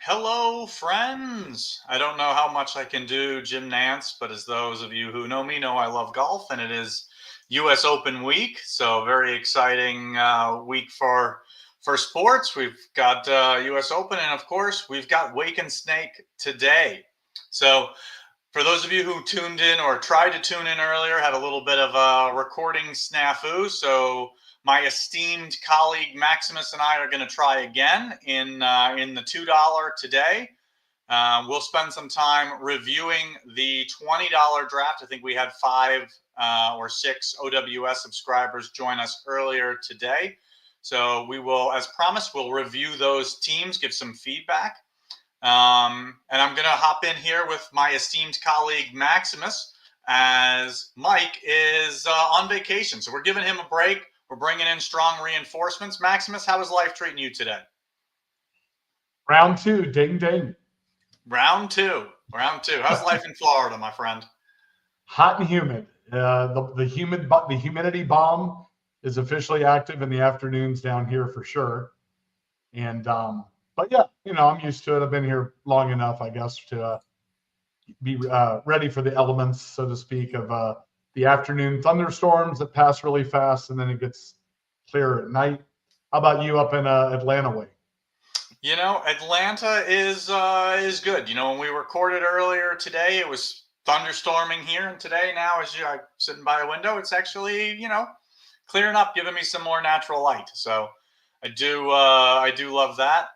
Hello, friends. I don't know how much I can do gym Nance, but as those of you who know me know, I love golf, and it is U.S. Open week, so very exciting week for sports. We've got U.S. Open, and of course, we've got Wake and Snake today. So for those of you who tuned in or tried to tune in earlier, had a little bit of a recording snafu. So my esteemed colleague Maximus and I are going to try again in the $2 today. We'll spend some time reviewing the $20 draft. I think we had five or six OWS subscribers join us earlier today. So we will, as promised, we'll review those teams, give some feedback. And I'm going to hop in here with my esteemed colleague Maximus as Mike is on vacation. So we're giving him a break. We're bringing in strong reinforcements. Maximus, how is life treating you today? Round two, ding, ding. Round two. How's life in Florida, my friend? Hot and humid. The humidity bomb is officially active in the afternoons down here for sure. And but yeah, I'm used to it. I've been here long enough, I guess, to be ready for the elements, so to speak, of the afternoon thunderstorms that pass really fast, and then it gets clear at night. How about you up in Atlanta way? Atlanta is good. When we recorded earlier today, it was thunderstorming here, and today now, as I'm sitting by a window, it's actually clearing up, giving me some more natural light. So I do love that.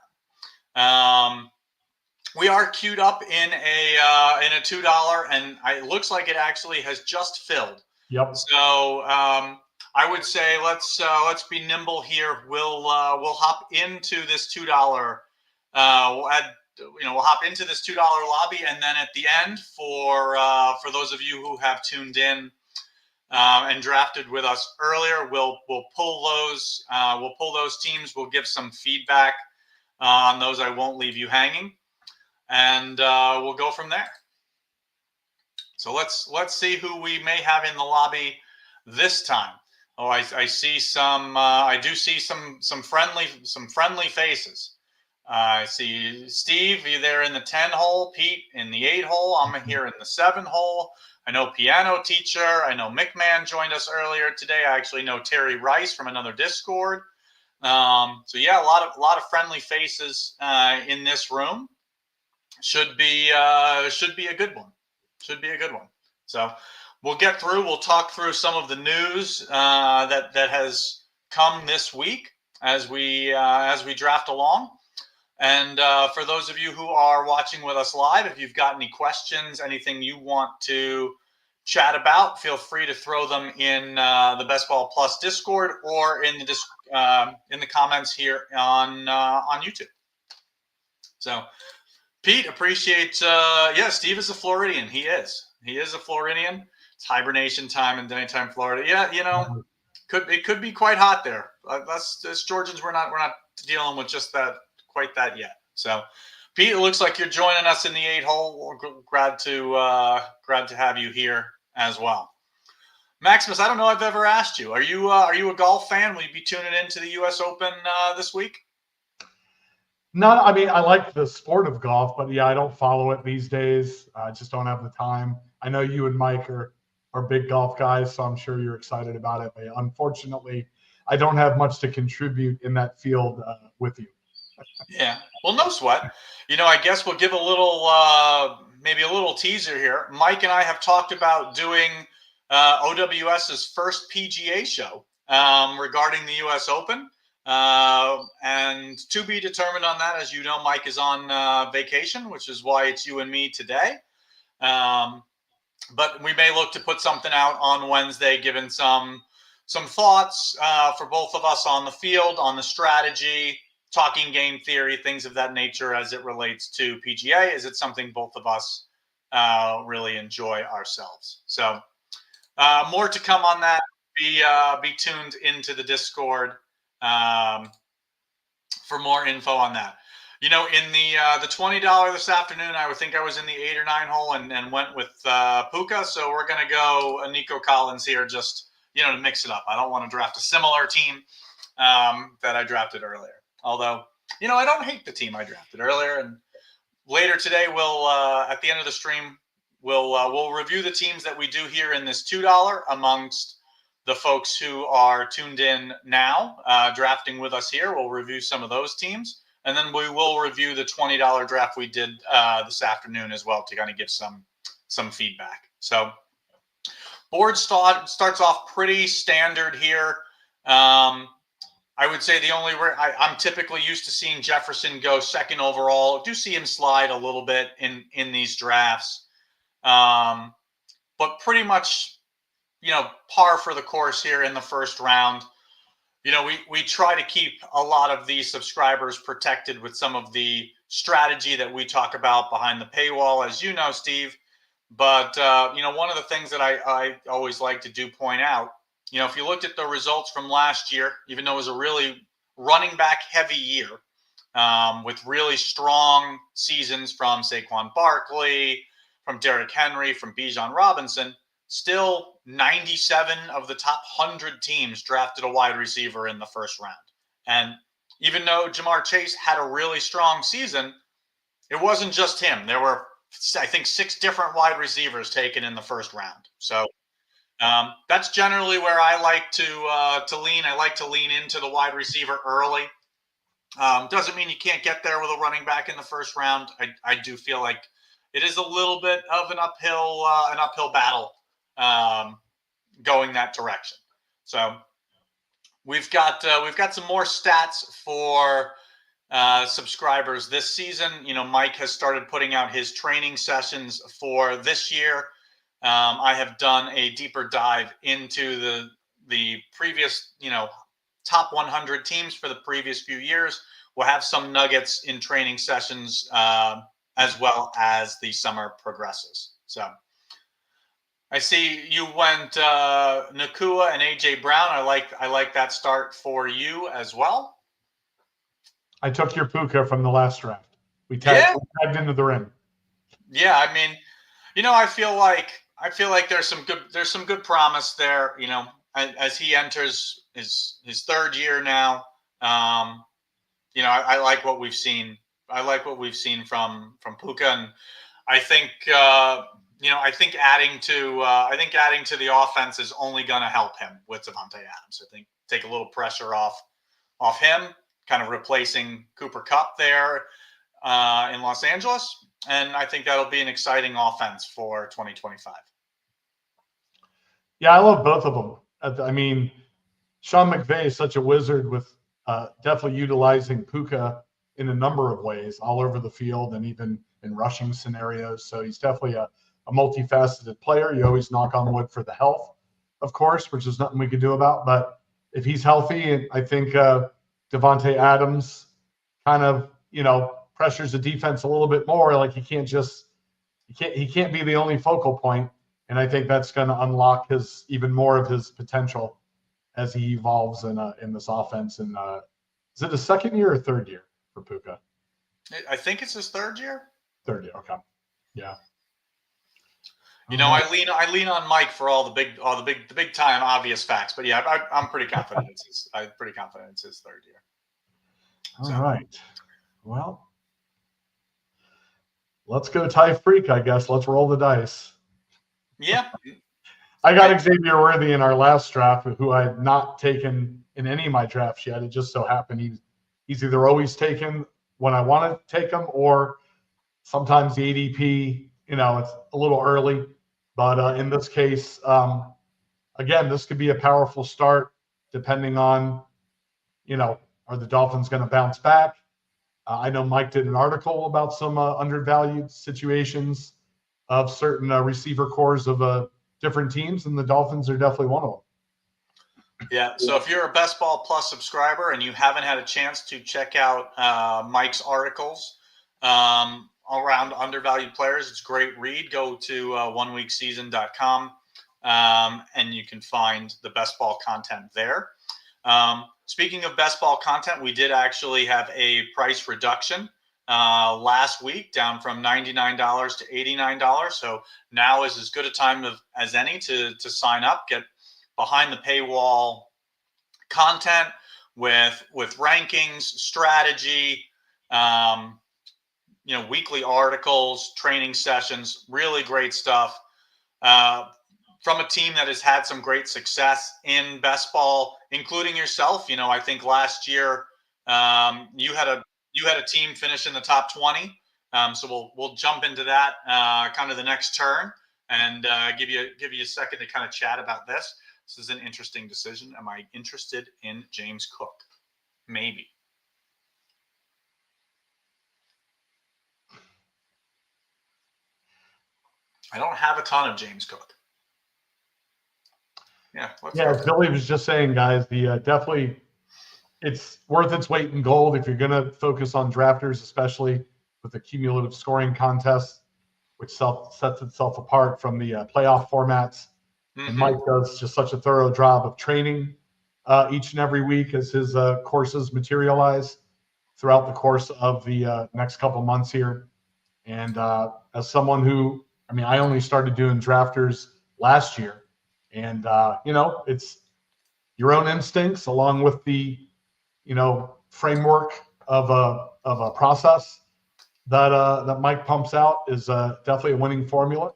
We are queued up in a $2, and it looks like it actually has just filled. Yep. So I would say let's be nimble here. We'll hop into this $2. We'll hop into this $2 lobby, and then at the end, for those of you who have tuned in and drafted with us earlier, we'll pull those teams. We'll give some feedback on those. I won't leave you hanging, and we'll go from there. So let's see who we may have in the lobby this time. Oh, I see some. I do see some friendly faces. I see Steve, you there in the 10 hole, Pete in the 8 hole. I'm here in the 7 hole. I know Piano Teacher. I know McMahon joined us earlier today. I actually know Terry Rice from another Discord. So yeah, a lot of friendly faces in this room. Should be a good one. So we'll get through. We'll talk through some of the news that has come this week as we draft along. And for those of you who are watching with us live, if you've got any questions, anything you want to chat about, feel free to throw them in the Best Ball Plus Discord or in the comments here on YouTube. So, Pete, appreciate. Steve is a Floridian. He is a Floridian. It's hibernation time in daytime Florida. Yeah, it could be quite hot there. Us Georgians, we're not dealing with just that. Quite that yet. So, Pete, it looks like you're joining us in the 8 hole. We're glad to have you here as well. Maximus, I don't know if I've ever asked you. Are you a golf fan? Will you be tuning into the U.S. Open this week? No, I mean, I like the sport of golf, but yeah, I don't follow it these days. I just don't have the time. I know you and Mike are big golf guys, so I'm sure you're excited about it. But unfortunately, I don't have much to contribute in that field with you. Yeah. Well, no sweat. I guess we'll give a little, maybe a little teaser here. Mike and I have talked about doing OWS's first PGA show regarding the U.S. Open. And to be determined on that. As you know, Mike is on vacation, which is why it's you and me today. But we may look to put something out on Wednesday, given some thoughts for both of us on the field, on the strategy, talking game theory, things of that nature as it relates to PGA. Is it something both of us really enjoy ourselves? So more to come on that. Be tuned into the Discord for more info on that. In the $20 this afternoon, I would think I was in the 8 or 9 hole and went with Puka. So we're going to go Nico Collins here just, to mix it up. I don't want to draft a similar team that I drafted earlier. Although, I don't hate the team I drafted earlier. And later today, we'll at the end of the stream, we'll review the teams that we do here in this $2 amongst the folks who are tuned in now, drafting with us here. We'll review some of those teams, and then we will review the $20 draft we did this afternoon as well to kind of give some feedback. So board starts off pretty standard here. I would say the only I'm typically used to seeing Jefferson go second overall. I do see him slide a little bit in these drafts, but pretty much, par for the course here in the first round. We try to keep a lot of these subscribers protected with some of the strategy that we talk about behind the paywall, as you know, Steve. But, one of the things that I always like to point out, if you looked at the results from last year, even though it was a really running back heavy year, with really strong seasons from Saquon Barkley, from Derrick Henry, from Bijan Robinson, still 97 of the top 100 teams drafted a wide receiver in the first round. And even though Jamar Chase had a really strong season, it wasn't just him. There were, I think, 6 different wide receivers taken in the first round. So that's generally where I like to lean. I like to lean into the wide receiver early. Doesn't mean you can't get there with a running back in the first round. I do feel like it is a little bit of an uphill battle going that direction. So we've got some more stats for subscribers this season. Mike has started putting out his training sessions for this year. I have done a deeper dive into the previous, top 100 teams for the previous few years. We'll have some nuggets in training sessions as well as the summer progresses. So I see you went Nakua and AJ Brown. I like that start for you as well. I took your Puka from the last draft. We tagged into the ring. Yeah, I mean, I feel like there's some good promise there. As he enters his third year now. I like what we've seen. I like what we've seen from Puka, and I think I think adding to the offense is only going to help him with Davante Adams. I think take a little pressure off him, kind of replacing Cooper Kupp there in Los Angeles. And I think that'll be an exciting offense for 2025. Yeah, I love both of them. I mean, Sean McVay is such a wizard with definitely utilizing Puka in a number of ways all over the field and even in rushing scenarios. So he's definitely a multifaceted player. You always knock on wood for the health, of course, which is nothing we could do about. But if he's healthy, I think Davante Adams kind of, pressures the defense a little bit more. Like he can't be the only focal point. And I think that's going to unlock even more of his potential as he evolves in this offense. And is it his second year or third year for Puka? I think it's his third year. Third year, okay, yeah. I lean on Mike for all the big time obvious facts, but yeah, I'm pretty confident it's his third year. All right. Well, let's go Ty Freak, I guess. Let's roll the dice. Yeah. I got Xavier Worthy in our last draft, who I had not taken in any of my drafts yet. It just so happened he's either always taken when I want to take him, or sometimes the ADP, it's a little early. But in this case, again, this could be a powerful start depending on, are the Dolphins going to bounce back? I know Mike did an article about some undervalued situations of certain receiver cores of different teams, and the Dolphins are definitely one of them. Yeah, so if you're a Best Ball Plus subscriber and you haven't had a chance to check out Mike's articles around undervalued players, it's a great read. Go to oneweekseason.com and you can find the Best Ball content there. Speaking of Best Ball content, we did actually have a price reduction last week, down from $99 to $89. So now is as good a time as any to sign up, get behind the paywall content with rankings, strategy, weekly articles, training sessions, really great stuff. From a team that has had some great success in best ball, including yourself. I think last year you had a team finish in the top 20. So we'll jump into that kind of the next turn and give you a second to kind of chat about this. This is an interesting decision. Am I interested in James Cook? Maybe. I don't have a ton of James Cook. Yeah. As Billy was just saying, guys, the definitely it's worth its weight in gold if you're going to focus on drafters, especially with the cumulative scoring contest, which sets itself apart from the playoff formats. And Mike does just such a thorough job of training each and every week as his courses materialize throughout the course of the next couple months here. And as someone who, I only started doing drafters last year, and it's your own instincts along with the framework of a process that Mike pumps out is definitely a winning formula,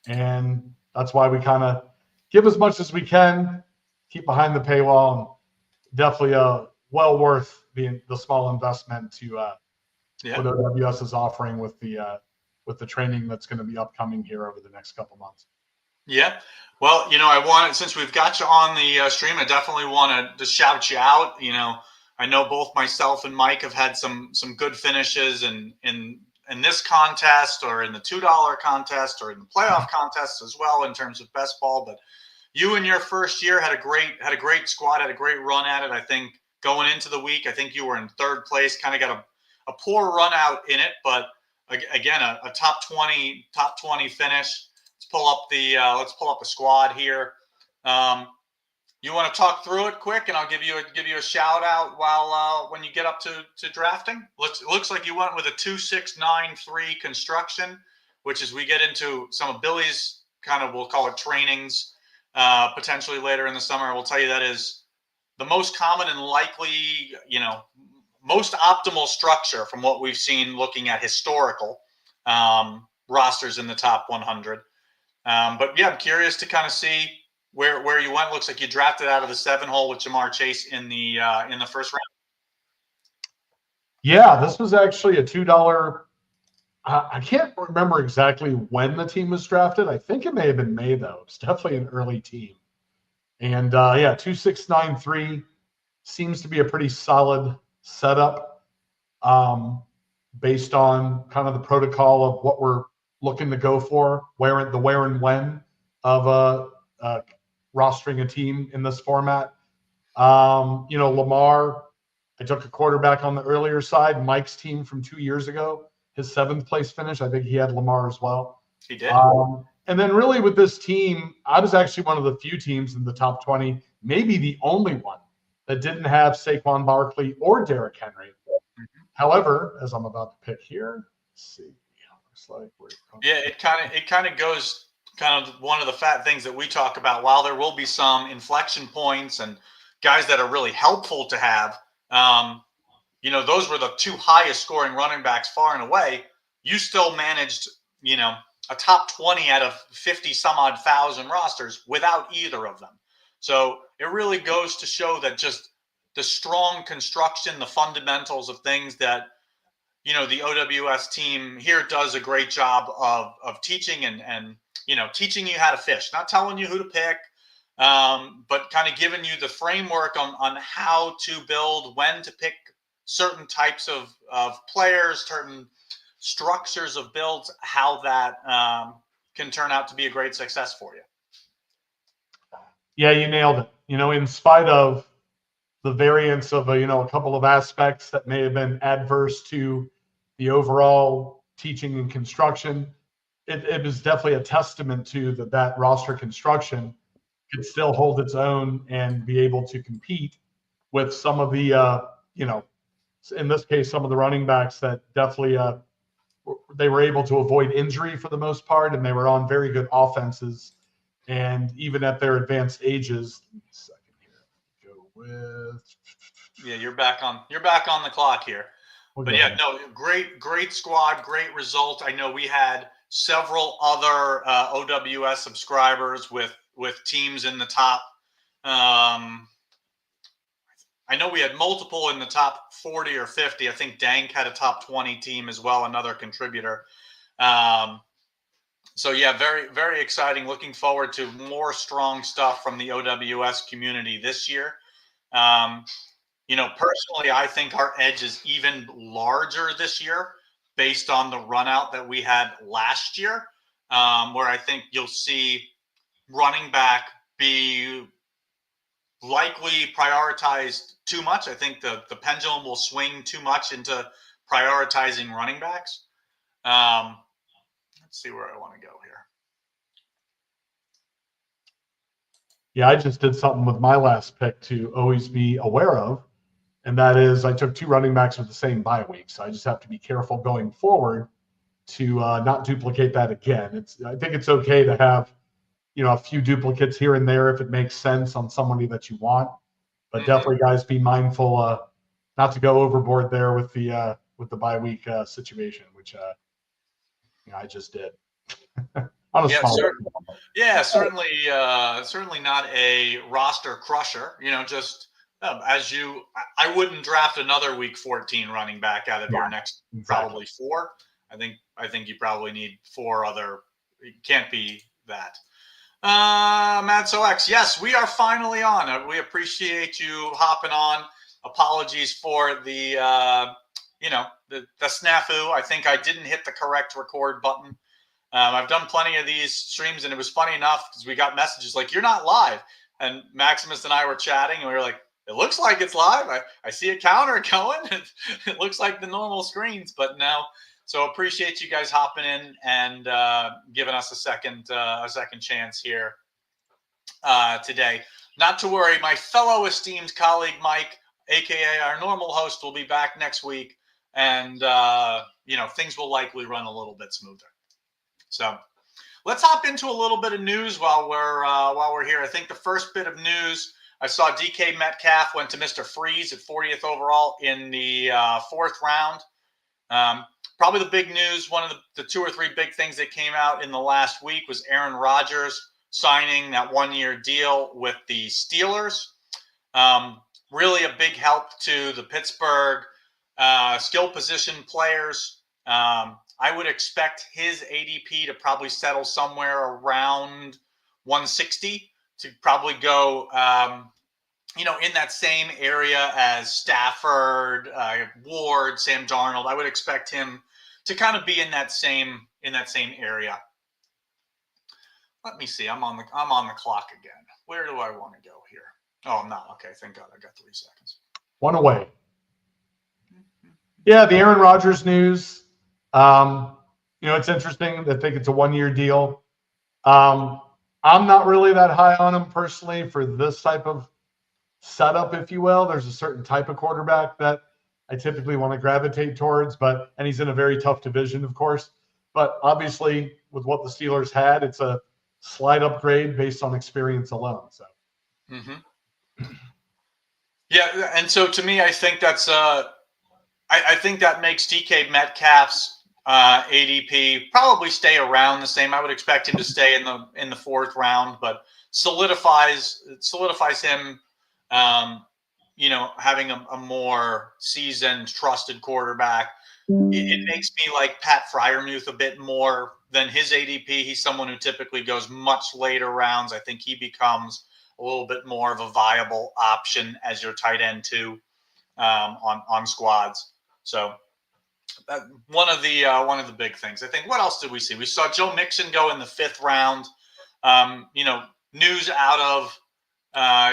and that's why we kind of give as much as we can, keep behind the paywall, and definitely well worth the small investment to what OWS is offering with the training that's going to be upcoming here over the next couple months. Yeah. Well, since we've got you on the stream, I definitely want to shout you out. I know both myself and Mike have had some good finishes in this contest or in the $2 contest or in the playoff contest as well in terms of best ball. But you in your first year had a great squad, had a great run at it. I think going into the week, I think you were in third place, kind of got a poor run out in it, but again, a top 20 finish. Let's pull up the squad here. You want to talk through it quick, and I'll give you a shout out while when you get up to drafting. Looks like you went with a 2693 construction, which is we get into some of Billy's kind of, we'll call it trainings, potentially later in the summer. We'll tell you that is the most common and likely, most optimal structure from what we've seen looking at historical rosters in the top 100. But yeah, I'm curious to kind of see where you went. Looks like you drafted out of the 7-hole with Jamar Chase in the first round. Yeah, this was actually a $2. I can't remember exactly when the team was drafted. I think it may have been May, though. It's definitely an early team. And 2693 seems to be a pretty solid setup based on kind of the protocol of what we're looking to go for, where and when of rostering a team in this format. Lamar, I took a quarterback on the earlier side. Mike's team from 2 years ago, his 7th place finish, I think he had Lamar as well. He did. And then really with this team, I was actually one of the few teams in the top 20, maybe the only one that didn't have Saquon Barkley or Derrick Henry. Mm-hmm. However, as I'm about to pick here, let's see. It kind of goes kind of one of the fat things that we talk about. While there will be some inflection points and guys that are really helpful to have, those were the 2 highest scoring running backs far and away. You still managed, a top 20 out of 50 some odd thousand rosters without either of them. So it really goes to show that just the strong construction, the fundamentals of things that, the OWS team here does a great job of teaching and teaching you how to fish, not telling you who to pick, but kind of giving you the framework on how to build, when to pick certain types of players, certain structures of builds, how that can turn out to be a great success for you. Yeah, you nailed it. In spite of the variance of a couple of aspects that may have been adverse to the overall teaching and construction, it was definitely a testament to that roster construction could still hold its own and be able to compete with some of the in this case some of the running backs that definitely they were able to avoid injury for the most part, and they were on very good offenses, and even at their advanced ages. Give me a second here. Go with. Yeah, you're back on the clock here. But yeah, no, great squad, great result. I know we had several other OWS subscribers with teams in the top. I know we had multiple in the top 40 or 50. I think Dank had a top 20 team as well, another contributor. So yeah, very, very exciting. Looking forward to more strong stuff from the OWS community this year. Personally, I think our edge is even larger this year based on the run out that we had last year, where I think you'll see running back be likely prioritized too much. I think the pendulum will swing too much into prioritizing running backs. Let's see where I want to go here. Yeah, I just did something with my last pick to always be aware of, and that is I took 2 running backs with the same bye week. So I just have to be careful going forward to not duplicate that again. I think it's okay to have, a few duplicates here and there if it makes sense on somebody that you want, but definitely, guys, be mindful not to go overboard there with the bye week situation, which I just did. On a small level. Yeah, certainly not a roster crusher. Just I wouldn't draft another week 14 running back out of your next probably 4. I think you probably need 4 other. It can't be that. Matt X, yes, we are finally on. We appreciate you hopping on. Apologies for the snafu. I think I didn't hit the correct record button. I've done plenty of these streams, and it was funny enough because we got messages like, "You're not live." And Maximus and I were chatting, and we were like, "It looks like it's live. I see a counter going. It looks like the normal screens, but no." So appreciate you guys hopping in and giving us a second chance here today. Not to worry, my fellow esteemed colleague Mike, aka our normal host, will be back next week, and things will likely run a little bit smoother. So let's hop into a little bit of news while we're here. I think the first bit of news, I saw DK Metcalf went to Mr. Freeze at 40th overall in the 4th round. Probably the big news, one of the 2 or 3 big things that came out in the last week was Aaron Rodgers signing that 1-year deal with the Steelers. Really a big help to the Pittsburgh skill position players. I would expect his ADP to probably settle somewhere around 160 to probably go, in that same area as Stafford, Ward, Sam Darnold. I would expect him to kind of be in that same area. Let me see. I'm on the clock again. Where do I want to go here? Oh, I'm not. Okay, thank God I got 3 seconds. 1 away. Yeah, the Aaron Rodgers news. It's interesting. I think it's a 1-year deal. I'm not really that high on him personally for this type of setup, if you will. There's a certain type of quarterback that I typically want to gravitate towards, and he's in a very tough division, of course. But obviously, with what the Steelers had, it's a slight upgrade based on experience alone. So. Yeah, and so to me, I think that's I think that makes DK Metcalf's ADP probably stay around the same. I would expect him to stay in the 4th round, but solidifies him, having a more seasoned, trusted quarterback. It makes me like Pat Freiermuth a bit more than his ADP. He's someone who typically goes much later rounds. I think he becomes a little bit more of a viable option as your tight end too on squads. So one of the big things. I think. What else did we see? We saw Joe Mixon go in the 5th round. News out of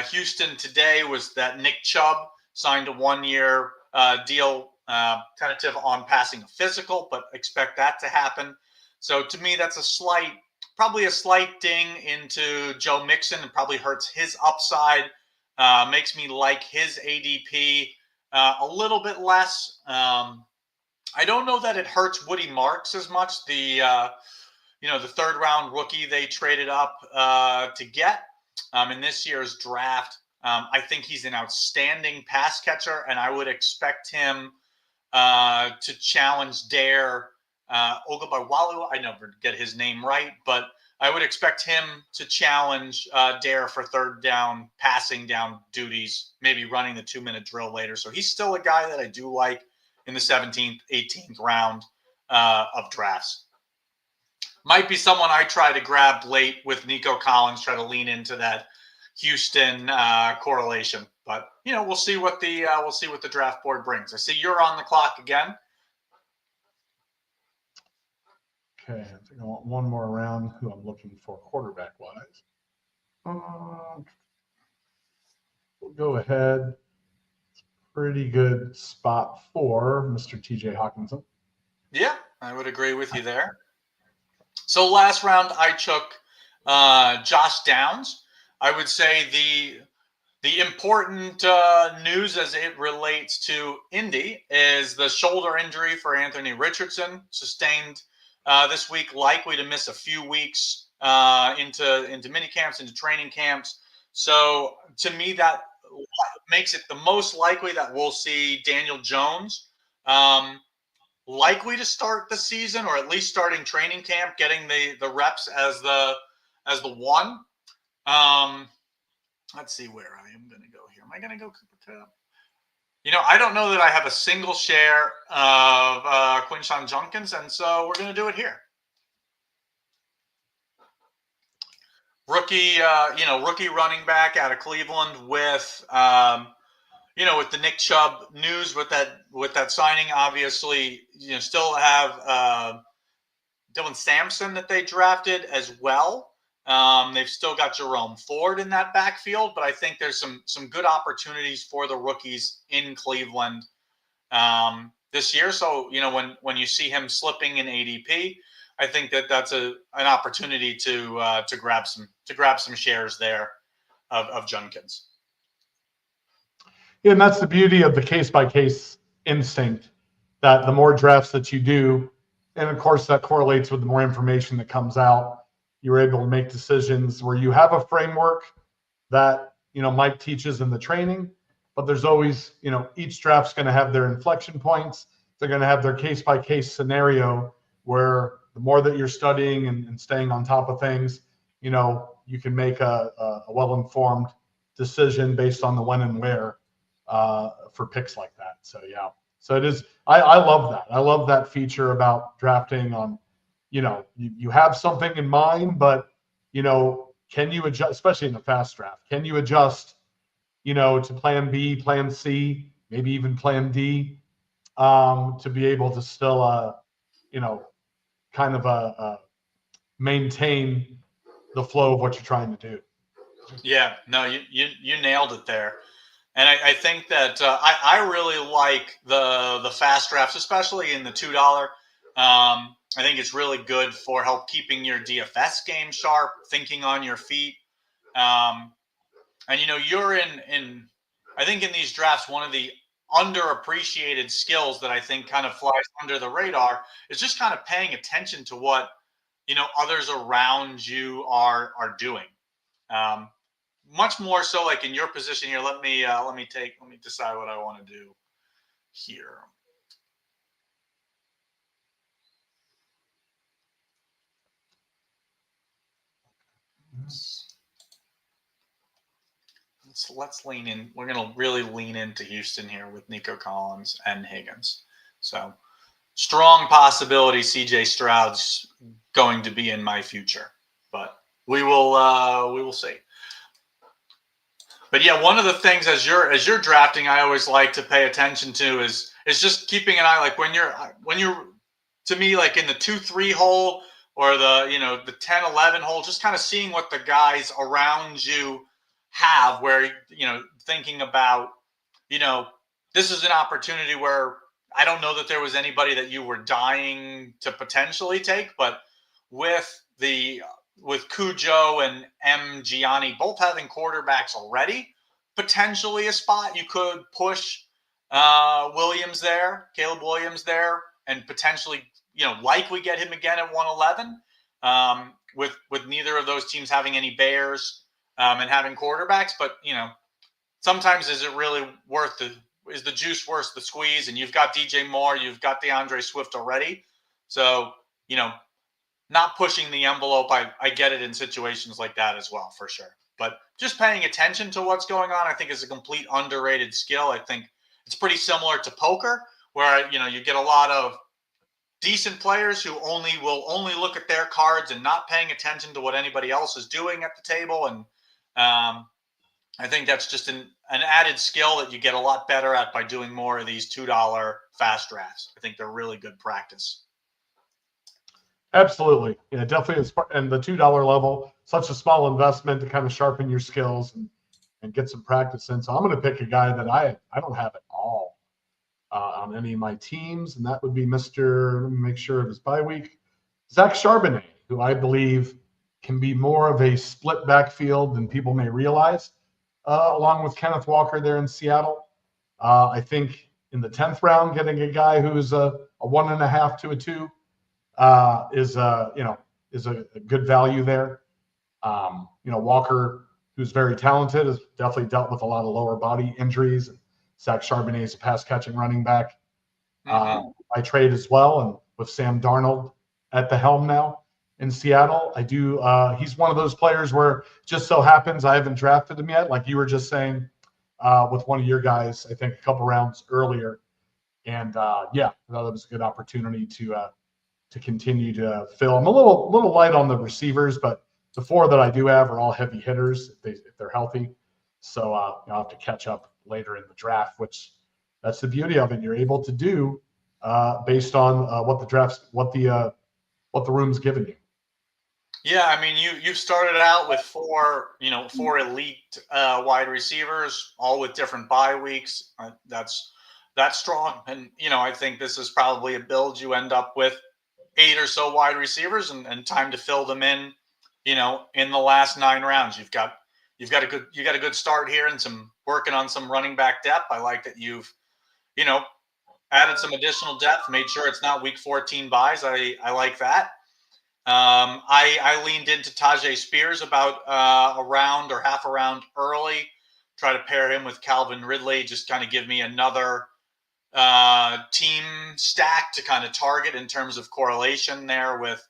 Houston today was that Nick Chubb signed a 1-year deal, tentative on passing a physical, but expect that to happen. So to me, that's probably a slight ding into Joe Mixon, and probably hurts his upside. Makes me like his ADP a little bit less. I don't know that it hurts Woody Marks as much. The 3rd round rookie they traded up to get in this year's draft. I think he's an outstanding pass catcher, and I would expect him to challenge Dare Ogabawalu. I never get his name right, but I would expect him to challenge Dare for third down, passing down duties, maybe running the 2-minute drill later. So he's still a guy that I do like in the 17th, 18th round of drafts. Might be someone I try to grab late with Nico Collins, try to lean into that Houston correlation. But we'll see what the draft board brings. I see you're on the clock again. Okay, I think I want one more round. Who I'm looking for quarterback wise. We'll go ahead. Pretty good spot for Mr. TJ Hawkinson. Yeah, I would agree with you there. So last round, I took Josh Downs. I would say the important news as it relates to Indy is the shoulder injury for Anthony Richardson, sustained this week, likely to miss a few weeks into mini camps, into training camps. So to me, that makes it the most likely that we'll see Daniel Jones likely to start the season, or at least starting training camp, getting the reps as the one. Let's see where I am going to go here. Am I going to go Cooper Kupp? I don't know that I have a single share of Quinshon Judkins, and so we're going to do it here. Rookie running back out of Cleveland with with the Nick Chubb news with that signing. Obviously, still have Dylan Sampson that they drafted as well. They've still got Jerome Ford in that backfield, but I think there's some good opportunities for the rookies in Cleveland this year. So when you see him slipping in ADP, I think that's an opportunity to grab some shares there of Judkins. Yeah, and that's the beauty of the case-by-case instinct, that the more drafts that you do, and of course that correlates with the more information that comes out, you're able to make decisions where you have a framework that Mike teaches in the training, but there's always each draft's going to have their inflection points. They're going to have their case-by-case scenario where the more that you're studying and staying on top of things, you can make a well-informed decision based on the when and where for picks like that. So yeah, so it is. I love that. I love that feature about drafting on. You have something in mind, but can you adjust, especially in a fast draft? Can you adjust, to plan B, plan C, maybe even plan D, to be able to still, kind of maintain the flow of what you're trying to do. Yeah, no, you nailed it there. And I think that I really like the fast drafts, especially in the $2. I think it's really good for help keeping your DFS game sharp, thinking on your feet. And you're in I think in these drafts, one of the underappreciated skills that I think kind of flies under the radar is just kind of paying attention to what others around you are doing. Much more so, like in your position here. Let me decide what I want to do here. Let's lean in. We're going to really lean into Houston here with Nico Collins and Higgins. So strong possibility CJ Stroud's going to be in my future, but we will see. But yeah, one of the things as you're drafting, I always like to pay attention to is just keeping an eye, like when you're to me, like in the 2-3 hole or the 10-11 hole, just kind of seeing what the guys around you have, where thinking about this is an opportunity where I don't know that there was anybody that you were dying to potentially take, but with Cujo and M. Gianni both having quarterbacks already, potentially a spot you could push Williams there, Caleb Williams there, and potentially likely get him again at 111. With neither of those teams having any Bears and having quarterbacks, but sometimes is it really worth is the juice worth the squeeze? And you've got DJ Moore, you've got DeAndre Swift already. So, not pushing the envelope, I get it in situations like that as well, for sure. But just paying attention to what's going on, I think, is a complete underrated skill. I think it's pretty similar to poker, where you get a lot of decent players who will only look at their cards and not paying attention to what anybody else is doing at the table. And I think that's just an added skill that you get a lot better at by doing more of these $2 fast drafts. I think they're really good practice. Absolutely. Yeah, definitely. And the $2 level, such a small investment to kind of sharpen your skills and get some practice in. So I'm going to pick a guy that I don't have at all on any of my teams, and that would be let me make sure of his bye week, Zach Charbonnet, who I believe can be more of a split backfield than people may realize, along with Kenneth Walker there in Seattle. I think in the 10th round, getting a guy who's a 1.5 to a 2 is a good value there. Walker, who's very talented, has definitely dealt with a lot of lower body injuries. Zach Charbonnet is a pass catching running back. I trade as well, and with Sam Darnold at the helm now in Seattle, I do. He's one of those players where just so happens I haven't drafted him yet, like you were just saying with one of your guys, I think a couple rounds earlier. And I thought it was a good opportunity to continue to fill. I'm a little light on the receivers, but the 4 that I do have are all heavy hitters if they're healthy. So I'll have to catch up later in the draft, which that's the beauty of it. You're able to do based on what the room's given you. Yeah, I mean, you've started out with 4 elite wide receivers, all with different bye weeks. That's strong, and I think this is probably a build you end up with 8 or so wide receivers and time to fill them in, in the last 9 rounds. You've got a good start here and some working on some running back depth. I like that you've, added some additional depth, made sure it's not week 14 buys. I like that. I leaned into Tajay Spears about a round or half a round early, try to pair him with Calvin Ridley, just kind of give me another team stack to kind of target in terms of correlation there, with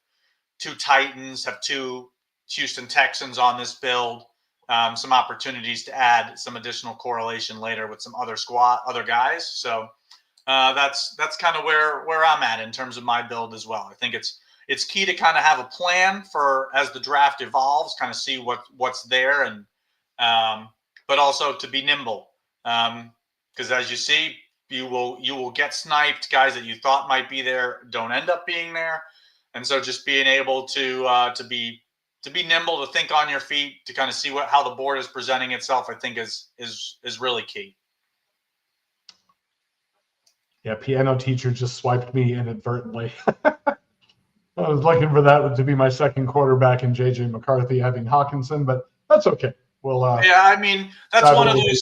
2 Titans, have 2 Houston Texans on this build, some opportunities to add some additional correlation later with some other guys. So that's kind of where I'm at in terms of my build as well. I think it's key to kind of have a plan for as the draft evolves, kind of see what's there, and but also to be nimble, because as you see, you will get sniped. Guys that you thought might be there don't end up being there, and so just being able to be nimble, to think on your feet, to kind of see how the board is presenting itself, I think is really key. Yeah, piano teacher just swiped me inadvertently. I was looking for that to be my second quarterback in JJ McCarthy having Hawkinson, but that's okay. We'll yeah, I mean, that's one of those.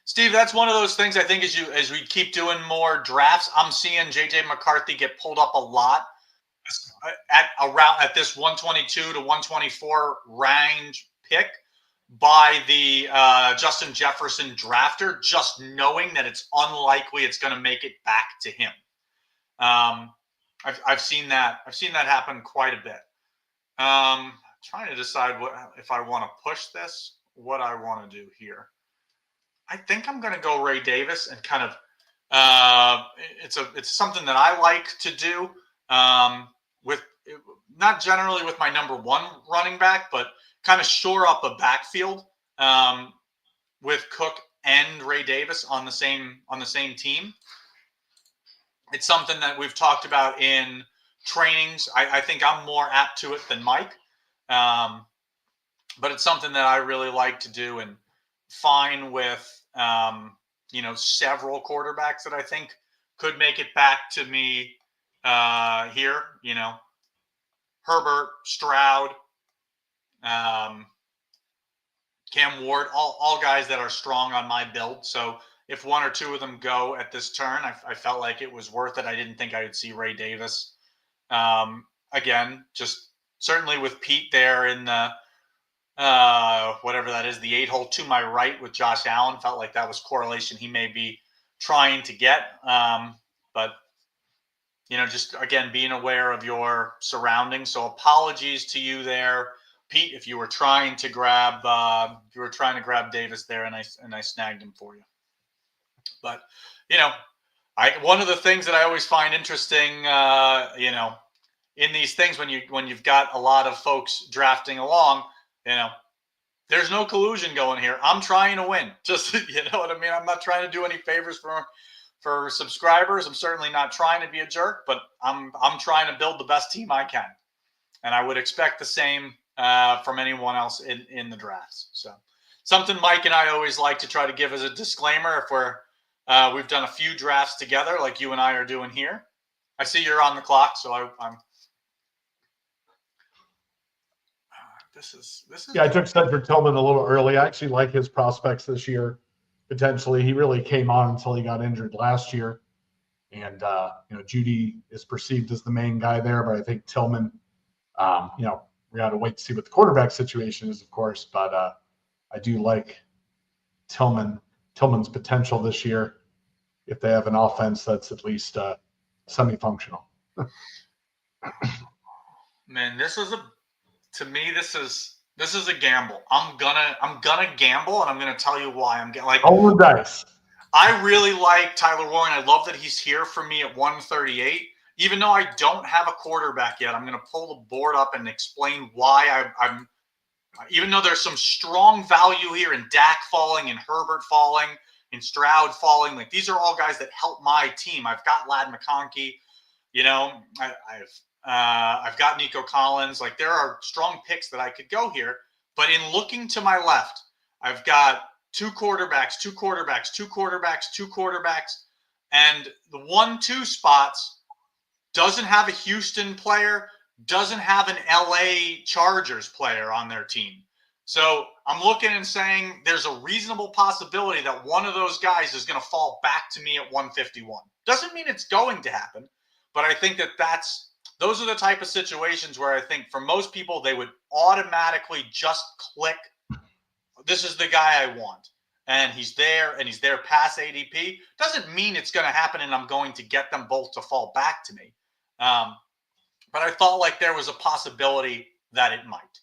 Steve, that's one of those things. I think as we keep doing more drafts, I'm seeing JJ McCarthy get pulled up a lot at this 122 to 124 range pick by the Justin Jefferson drafter, just knowing that it's unlikely it's going to make it back to him. I've seen that happen quite a bit. Trying to decide if I want to push this, what I want to do here. I think I'm going to go Ray Davis and kind of it's something that I like to do with not generally with my number 1 running back, but kind of shore up a backfield with Cook and Ray Davis on the same team. It's something that we've talked about in trainings. I think I'm more apt to it than Mike, but it's something that I really like to do, and fine with several quarterbacks that I think could make it back to me here. Herbert, Stroud, Cam Ward, all guys that are strong on my build. So if 1 or 2 of them go at this turn, I felt like it was worth it. I didn't think I would see Ray Davis. Again, just certainly with Pete there in the whatever that is, the 8 hole to my right with Josh Allen, felt like that was correlation he may be trying to get. But just again, being aware of your surroundings. So apologies to you there, Pete, if you were trying to grab Davis there, and I snagged him for you. But one of the things that I always find interesting, in these things when you've got a lot of folks drafting along, there's no collusion going here. I'm trying to win. Just what I mean. I'm not trying to do any favors for subscribers. I'm certainly not trying to be a jerk, but I'm trying to build the best team I can, and I would expect the same from anyone else in the drafts. So something Mike and I always like to try to give as a disclaimer if we've done a few drafts together, like you and I are doing here. I see you're on the clock, so I'm. This is. Yeah, I took Cedric Tillman a little early. I actually like his prospects this year. Potentially, he really came on until he got injured last year, and Judy is perceived as the main guy there, but I think Tillman. We got to wait to see what the quarterback situation is, of course, but I do like Tillman's potential this year if they have an offense that's at least semi-functional. Man, this is a gamble. I'm gonna gamble, and I'm gonna tell you why. I'm like roll the dice. I really like Tyler Warren. I love that he's here for me at 138. Even though I don't have a quarterback yet, I'm going to pull the board up and explain why I'm. Even though there's some strong value here in Dak falling, in Herbert falling, in Stroud falling, like these are all guys that help my team. I've got Ladd McConkey, I've got Nico Collins. Like there are strong picks that I could go here, but in looking to my left, I've got two quarterbacks, and the 1-2 spots. Doesn't have a Houston player, doesn't have an LA Chargers player on their team. So I'm looking and saying there's a reasonable possibility that one of those guys is going to fall back to me at 151. Doesn't mean it's going to happen, but I think those are the type of situations where I think for most people, they would automatically just click, this is the guy I want. And he's there past ADP. Doesn't mean it's going to happen and I'm going to get them both to fall back to me. But I felt like there was a possibility that it might.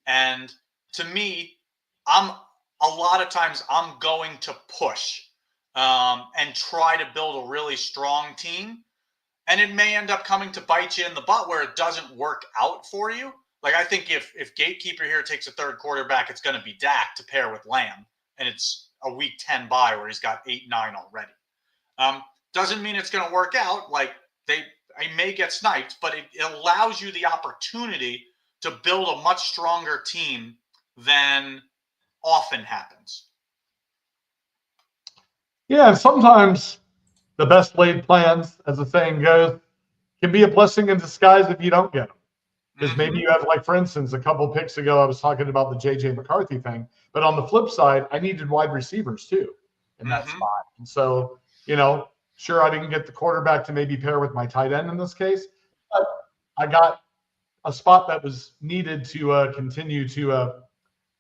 And to me, a lot of times I'm going to push and try to build a really strong team. And it may end up coming to bite you in the butt where it doesn't work out for you. Like I think if Gatekeeper here takes a third quarterback, it's going to be Dak to pair with Lamb. And it's a week 10 bye where he's got 8-9 already. Doesn't mean it's going to work out. Like I may get sniped, but it allows you the opportunity to build a much stronger team than often happens. Yeah, sometimes the best laid plans, as the saying goes, can be a blessing in disguise if you don't get them. Because maybe you have, like, for instance, a couple picks ago, I was talking about the J.J. McCarthy thing. But on the flip side, I needed wide receivers, too, in that spot. And so, sure, I didn't get the quarterback to maybe pair with my tight end in this case. But I got a spot that was needed to continue to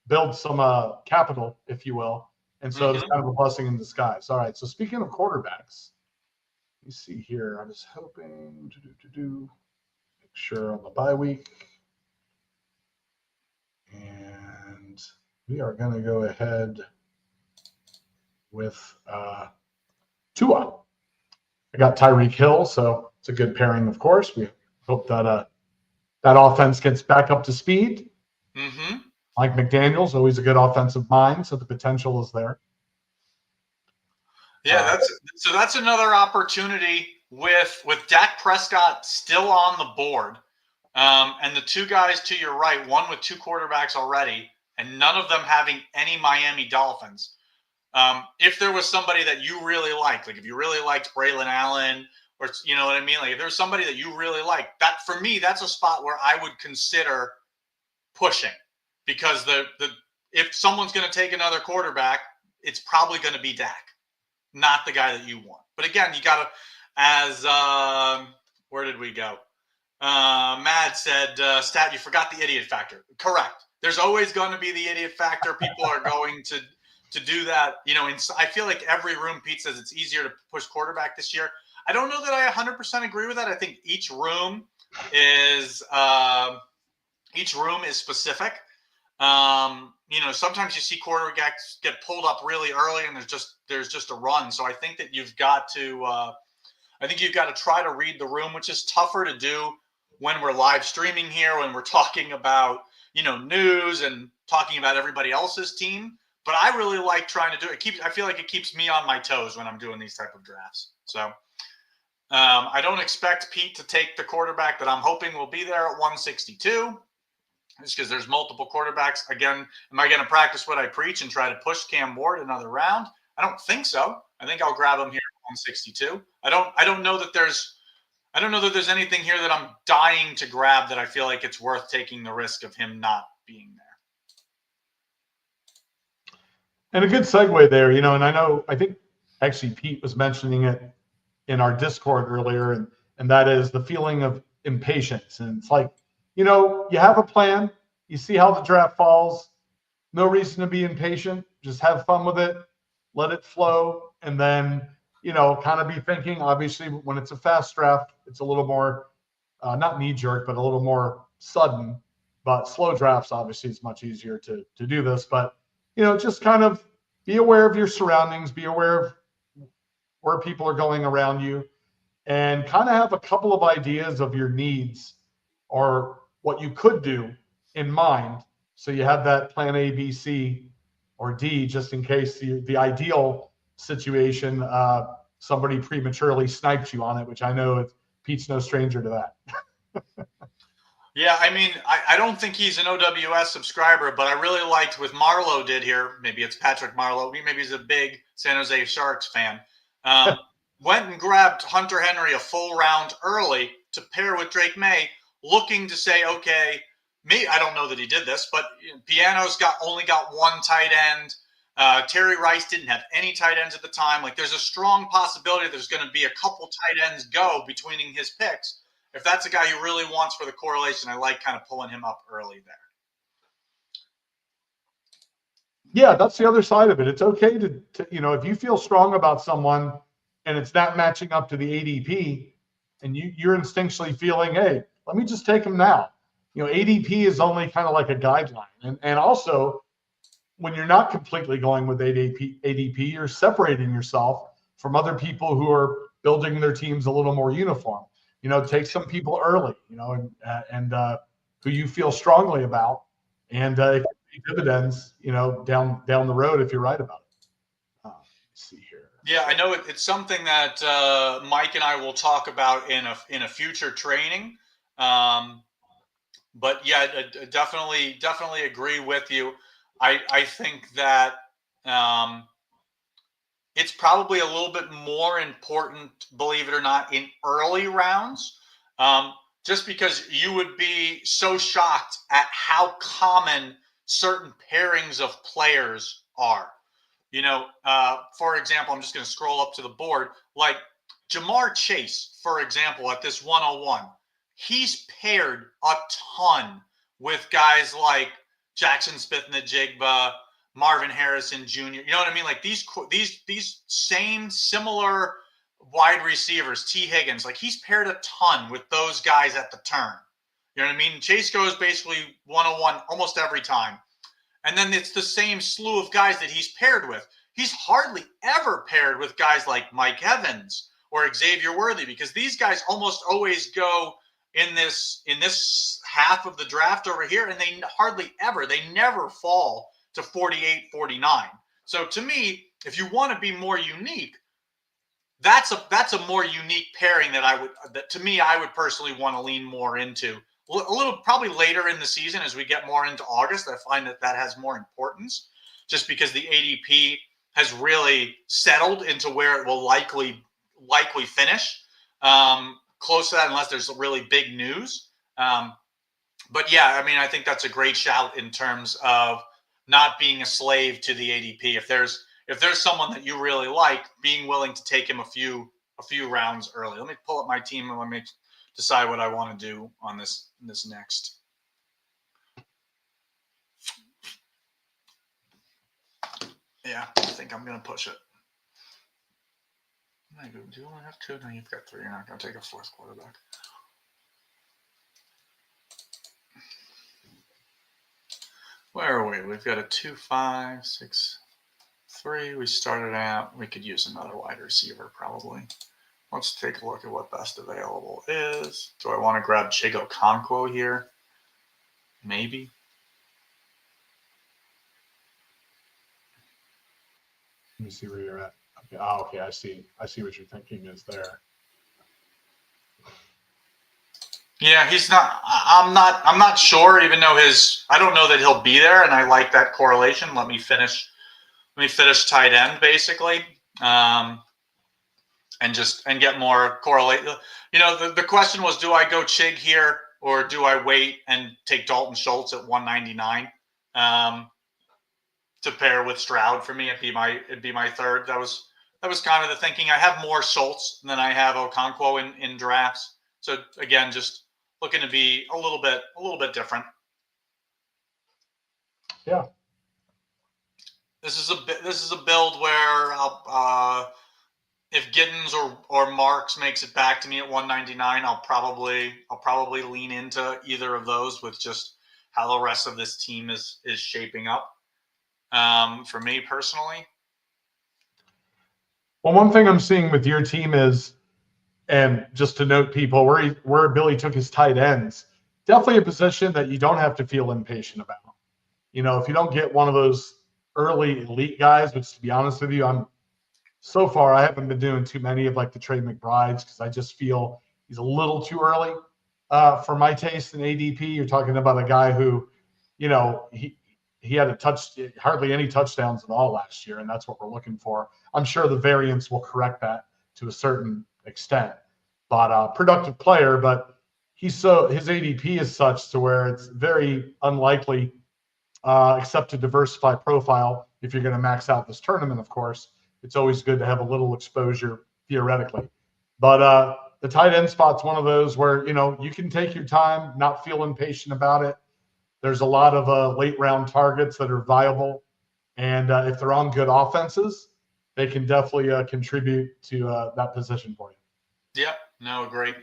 build some capital, if you will. And so it's kind of a blessing in disguise. All right, so speaking of quarterbacks, let me see here. I was hoping to make sure on the bye week. And we are going to go ahead with Tua. I got Tyreek Hill, so it's a good pairing, of course. We hope that that offense gets back up to speed. Mike McDaniel's always a good offensive mind, so the potential is there. Yeah, that's another opportunity with Dak Prescott still on the board, and the two guys to your right, one with two quarterbacks already, and none of them having any Miami Dolphins. If there was somebody that you really liked, like if you really liked Braylon Allen, or you know what I mean, like if there's somebody that you really like, that for me, that's a spot where I would consider pushing, because if someone's going to take another quarterback, it's probably going to be Dak, not the guy that you want. But again, you got to, as where did we go? Mad said, Stat, you forgot the idiot factor. Correct. There's always going to be the idiot factor. People are going to to do that. I feel like every room, Pete says it's easier to push quarterback this year. I don't know that I 100% agree with that. I think each room is specific. Sometimes you see quarterbacks get pulled up really early, and there's just a run. So I think that you've got to try to read the room, which is tougher to do when we're live streaming here, when we're talking about news and talking about everybody else's team. But I really like trying to do it. I feel like it keeps me on my toes when I'm doing these type of drafts. So I don't expect Pete to take the quarterback that I'm hoping will be there at 162. It's because there's multiple quarterbacks. Again, am I going to practice what I preach and try to push Cam Ward another round? I don't think so. I think I'll grab him here at 162. I don't know that there's anything here that I'm dying to grab that I feel like it's worth taking the risk of him not being there. And a good segue there, and I think actually Pete was mentioning it in our Discord earlier, and that is the feeling of impatience. And it's like, you have a plan, you see how the draft falls, no reason to be impatient, just have fun with it, let it flow, and then, kind of be thinking, obviously, when it's a fast draft, it's a little more, not knee-jerk, but a little more sudden. But slow drafts, obviously, it's much easier to do this. But, just kind of be aware of your surroundings, be aware of where people are going around you, and kind of have a couple of ideas of your needs or what you could do in mind. So you have that plan A, B, C, or D, just in case the ideal situation, somebody prematurely snipes you on it, which I know Pete's no stranger to that. Yeah, I mean, I don't think he's an OWS subscriber, but I really liked what Marlowe did here. Maybe it's Patrick Marlowe. Maybe he's a big San Jose Sharks fan. Went and grabbed Hunter Henry a full round early to pair with Drake May, looking to say, okay, I don't know that he did this, but Piano's only got one tight end. Terry Rice didn't have any tight ends at the time. Like, there's a strong possibility there's going to be a couple tight ends go between his picks. If that's a guy who really wants for the correlation, I like kind of pulling him up early there. Yeah, that's the other side of it. It's okay to if you feel strong about someone and it's not matching up to the ADP, and you're instinctually feeling, hey, let me just take him now. ADP is only kind of like a guideline. And also, when you're not completely going with ADP, you're separating yourself from other people who are building their teams a little more uniform. Take some people early, and who you feel strongly about, and it can pay dividends, down the road if you're right about it. Let's see here. Yeah, I know it's something that Mike and I will talk about in a future training. But yeah, I definitely agree with you. I think that it's probably a little bit more important, believe it or not, in early rounds, just because you would be so shocked at how common certain pairings of players are. For example, I'm just going to scroll up to the board. Like Jamar Chase, for example, at this 101, he's paired a ton with guys like Jackson Smith-Njigba, Marvin Harrison Jr. You know what I mean? Like these same similar wide receivers, T. Higgins, like he's paired a ton with those guys at the turn. You know what I mean? Chase goes basically 101 almost every time. And then it's the same slew of guys that he's paired with. He's hardly ever paired with guys like Mike Evans or Xavier Worthy, because these guys almost always go in this half of the draft over here, and they never fall to 48, 49. So to me, if you want to be more unique, that's a more unique pairing that I would personally want to lean more into. A little probably later in the season as we get more into August. I find that has more importance, just because the ADP has really settled into where it will likely finish, close to that, unless there's really big news. But yeah, I mean, I think that's a great shout in terms of not being a slave to the ADP. If there's someone that you really like, being willing to take him a few rounds early. Let me pull up my team and let me decide what I want to do on this next. Yeah, I think I'm going to push it. Do you only have 2? No, you've got 3. You're not going to take a 4th quarterback. Where are we? We've got a 2, 5, 6, 3. We started out. We could use another wide receiver probably. Let's take a look at what best available is. Do I want to grab Chigo Okonkwo here? Maybe. Let me see where you're at. Okay. Oh, okay. I see what you're thinking is there. Yeah, he's not. I'm not sure. Even though I don't know that he'll be there, and I like that correlation. Let me finish tight end basically, and get more correlate. You know, the question was, do I go Chig here or do I wait and take Dalton Schultz at 199 to pair with Stroud for me? It'd be my third. That was kind of the thinking. I have more Schultz than I have Okonkwo in drafts. So again, just looking to be a little bit different. Yeah. This is a build where if Giddens or Marks makes it back to me at 199, I'll probably lean into either of those with just how the rest of this team is shaping up. For me personally. Well, one thing I'm seeing with your team is, and just to note people, where Billy took his tight ends, definitely a position that you don't have to feel impatient about. You know, if you don't get one of those early elite guys, which to be honest with you, I haven't been doing too many of like the Trey McBrides because I just feel he's a little too early for my taste in ADP. You're talking about a guy who, you know, he had hardly any touchdowns at all last year, and that's what we're looking for. I'm sure the variance will correct that to a certain extent, but productive player. But his ADP is such to where it's very unlikely, except to diversify profile. If you're going to max out this tournament, of course, it's always good to have a little exposure theoretically. But the tight end spot's one of those where, you know, you can take your time, not feel impatient about it. There's a lot of late round targets that are viable. And if they're on good offenses, they can definitely contribute to that position for you. Yeah, no, agree.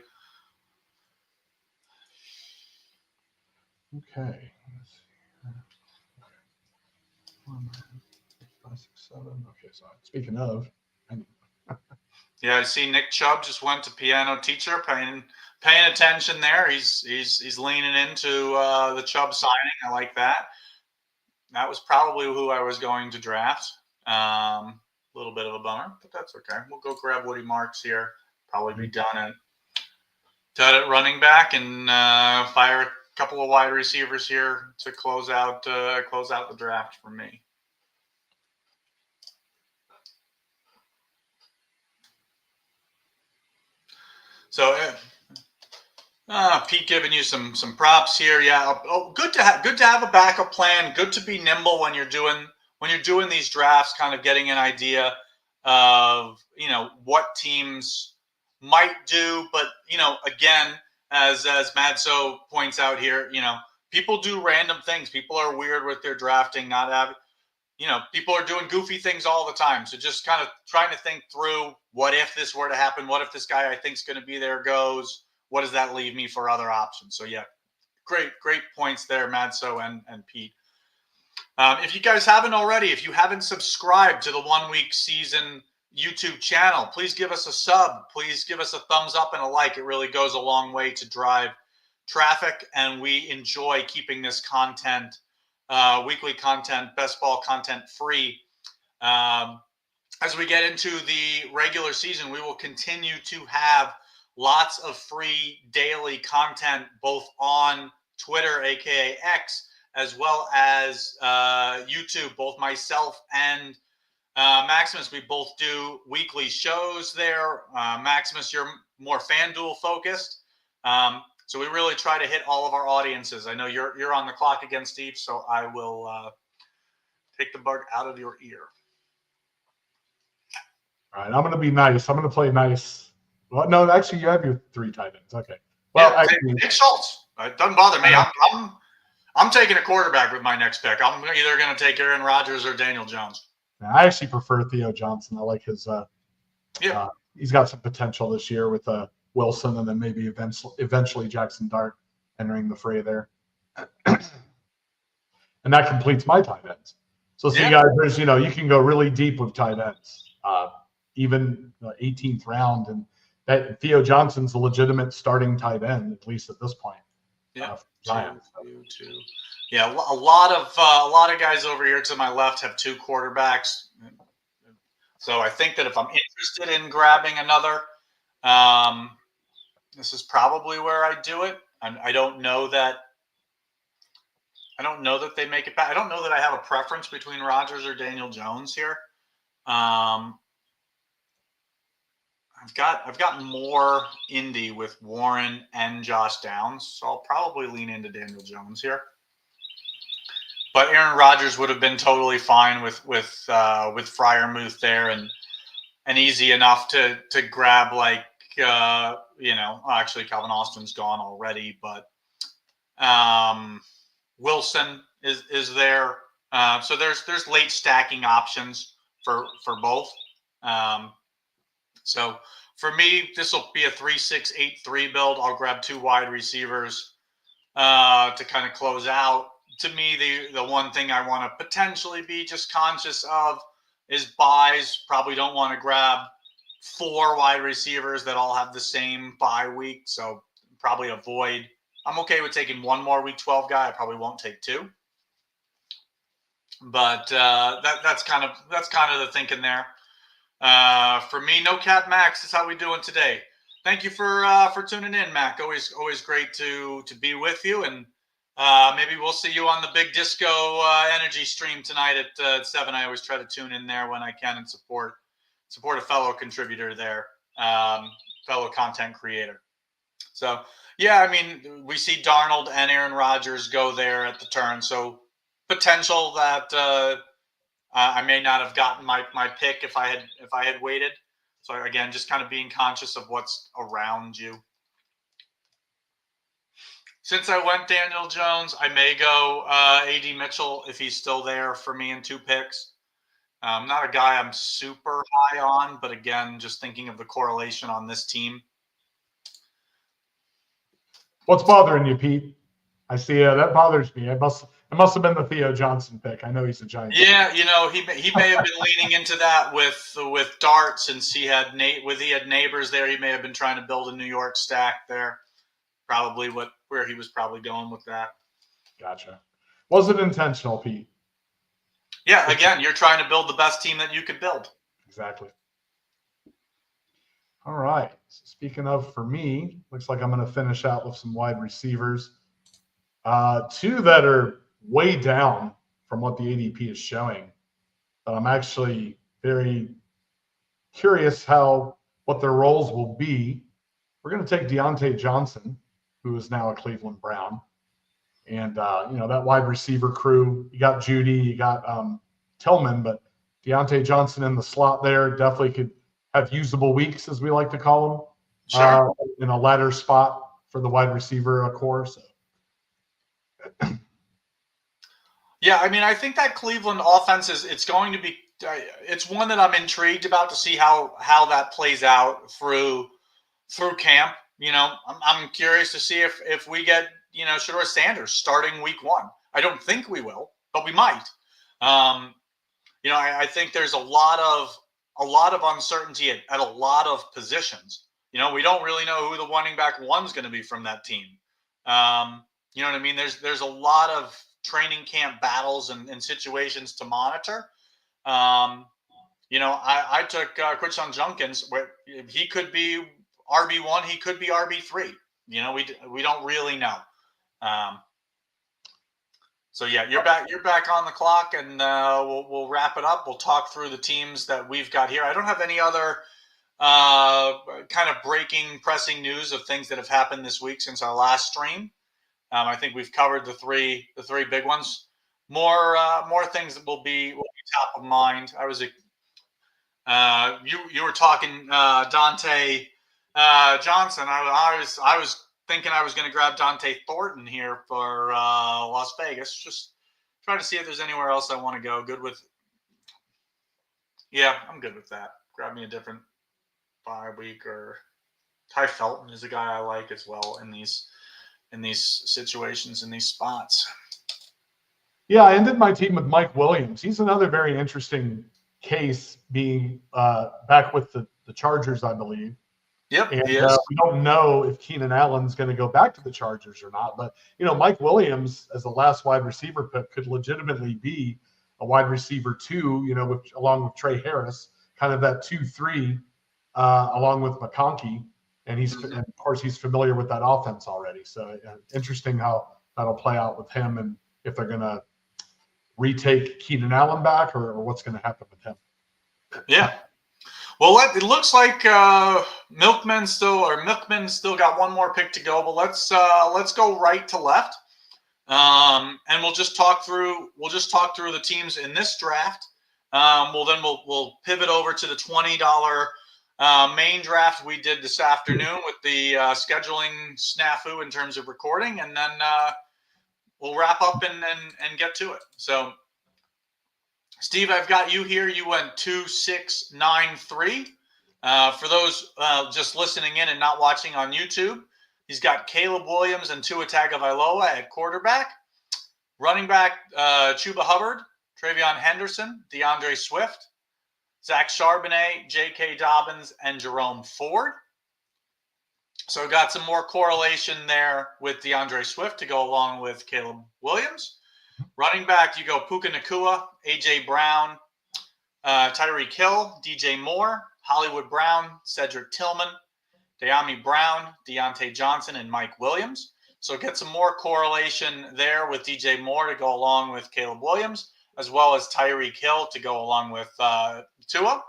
Okay. 1, 5, 6, 7. Okay, so speaking of, yeah, I see Nick Chubb just went to piano teacher, paying attention there. He's leaning into the Chubb signing. I like that. That was probably who I was going to draft. A little bit of a bummer, but that's okay. We'll go grab Woody Marks here. Probably be done at running back and fire a couple of wide receivers here to close out the draft for me. So Pete giving you some props here. Yeah. Oh, good to have a backup plan. Good to be nimble when you're doing these drafts, kind of getting an idea of, you know, what teams might do. But, you know, again, as Madso points out here, you know, people do random things. People are weird with their drafting, people are doing goofy things all the time. So just kind of trying to think through, what if this were to happen? What if this guy I think is going to be there goes? What does that leave me for other options? So yeah, great points there, Madso and Pete. If you guys haven't already, if you haven't subscribed to the 1 Week Season YouTube channel, please give us a sub. Please give us a thumbs up and a like. It really goes a long way to drive traffic, and we enjoy keeping this content, weekly content, best ball content free. As we get into the regular season, we will continue to have lots of free daily content, both on Twitter, aka X, as well as YouTube. Both myself and Maximus, we both do weekly shows there. Maximus, you're more FanDuel focused. So we really try to hit all of our audiences. I know you're on the clock again, Steve, so I will take the bug out of your ear. All right, I'm going to be nice. I'm going to play nice. Well, no, actually, you have your 3 tight ends. Okay. Well, yeah, Nick Schultz. It doesn't bother me. I'm taking a quarterback with my next pick. I'm either going to take Aaron Rodgers or Daniel Jones. I actually prefer Theo Johnson. I like his. Yeah. He's got some potential this year with Wilson, and then maybe eventually Jackson Dart entering the fray there. And that completes my tight ends. So see, guys, there's you can go really deep with tight ends, even 18th round, and that Theo Johnson's a legitimate starting tight end, at least at this point. Yeah. Giants. Two. Yeah, a lot of guys over here to my left have 2 quarterbacks. So I think that if I'm interested in grabbing another, this is probably where I do it. I don't know that they make it back. I don't know that I have a preference between Rodgers or Daniel Jones here. I've got more Indy with Warren and Josh Downs, so I'll probably lean into Daniel Jones here. But Aaron Rodgers would have been totally fine with Freiermuth there, and easy enough to grab actually Calvin Austin's gone already, but Wilson is there. So there's late stacking options for both. So for me, this will be a 3-6-8-3 build. I'll grab 2 wide receivers to kind of close out. To me, the one thing I want to potentially be just conscious of is buys. Probably don't want to grab 4 wide receivers that all have the same bye week. So probably avoid. I'm okay with taking 1 more week 12 guy. I probably won't take 2. But that's kind of the thinking there. For me, no cap Max. That's how we doing today. Thank you for tuning in, Mac. Always great to be with you, and maybe we'll see you on the Big Disco Energy stream tonight at 7. I always try to tune in there when I can and support a fellow contributor there, fellow content creator. So yeah, I mean, we see Darnold and Aaron Rodgers go there at the turn, so potential that I may not have gotten my pick if I had waited. So again, just kind of being conscious of what's around you. Since I went Daniel Jones, I may go A.D. Mitchell if he's still there for me in 2 picks. Not a guy I'm super high on, but again, just thinking of the correlation on this team. What's bothering you, Pete? I see that bothers me. It must have been the Theo Johnson pick. I know he's a Giants. Yeah, he may have been leaning into that with Dart, since he had neighbors there. He may have been trying to build a New York stack there. Probably where he was probably going with that. Gotcha. Was it intentional, Pete? Yeah, again, you're trying to build the best team that you could build. Exactly. All right. So speaking of, for me, looks like I'm going to finish out with some wide receivers. 2 that are way down from what the ADP is showing, but I'm actually very curious what their roles will be. We're going to take Deontay Johnson, who is now a Cleveland Brown, and that wide receiver crew. You got Judy, you got Tillman, but Deontay Johnson in the slot there definitely could have usable weeks, as we like to call them, Sure. in a ladder spot for the wide receiver core. So. Yeah, I mean, I think that Cleveland offense it's going to be. It's one that I'm intrigued about to see how that plays out through camp. I'm curious to see if we get Shedeur Sanders starting week 1. I don't think we will, but we might. I think there's a lot of uncertainty at a lot of positions. We don't really know who the running back 1's going to be from that team. You know what I mean? There's a lot of training camp battles and situations to monitor. I took Quinshon Judkins, where he could be RB1, he could be RB3. We don't really know. So yeah, you're back on the clock, and we'll wrap it up. We'll talk through the teams that we've got here. I don't have any other kind of pressing news of things that have happened this week since our last stream. I think we've covered the three big ones. More things that will be top of mind. I was you were talking Dante Johnson. I was thinking I was going to grab Dante Thornton here for Las Vegas. Just trying to see if there's anywhere else I want to go. Good with Yeah, I'm good with that. Grab me a different bye week, or Ty Felton is a guy I like as well in these situations, in these spots. Yeah, I ended my team with Mike Williams. He's another very interesting case, being back with the Chargers, I believe. Yep, And he is. we don't know if Keenan Allen's going to go back to the Chargers or not. But, Mike Williams as the last wide receiver pick could legitimately be a wide receiver 2, along with Trey Harris, kind of that 2-3, along with McConkey. And and of course, he's familiar with that offense already. So interesting how that'll play out with him, and if they're going to retake Keenan Allen back, or what's going to happen with him. Yeah. Well, it looks like Milkman still got one more pick to go, but let's go right to left, and we'll just talk through the teams in this draft. We'll pivot over to the $20 main draft we did this afternoon with the scheduling snafu in terms of recording, and then we'll wrap up and get to it. So, Steve, I've got you here. You went 2-6-9-3. For those just listening in and not watching on YouTube, he's got Caleb Williams and Tua Tagovailoa at quarterback. Running back, Chuba Hubbard, Travion Henderson, DeAndre Swift, Zach Charbonnet, J.K. Dobbins, and Jerome Ford. So we've got some more correlation there with DeAndre Swift to go along with Caleb Williams. Running back, you go Puka Nacua, A.J. Brown, Tyreek Hill, DJ Moore, Hollywood Brown, Cedric Tillman, De'Ami Brown, Deontay Johnson, and Mike Williams. So get some more correlation there with DJ Moore to go along with Caleb Williams, as well as Tyreek Hill to go along with Tua.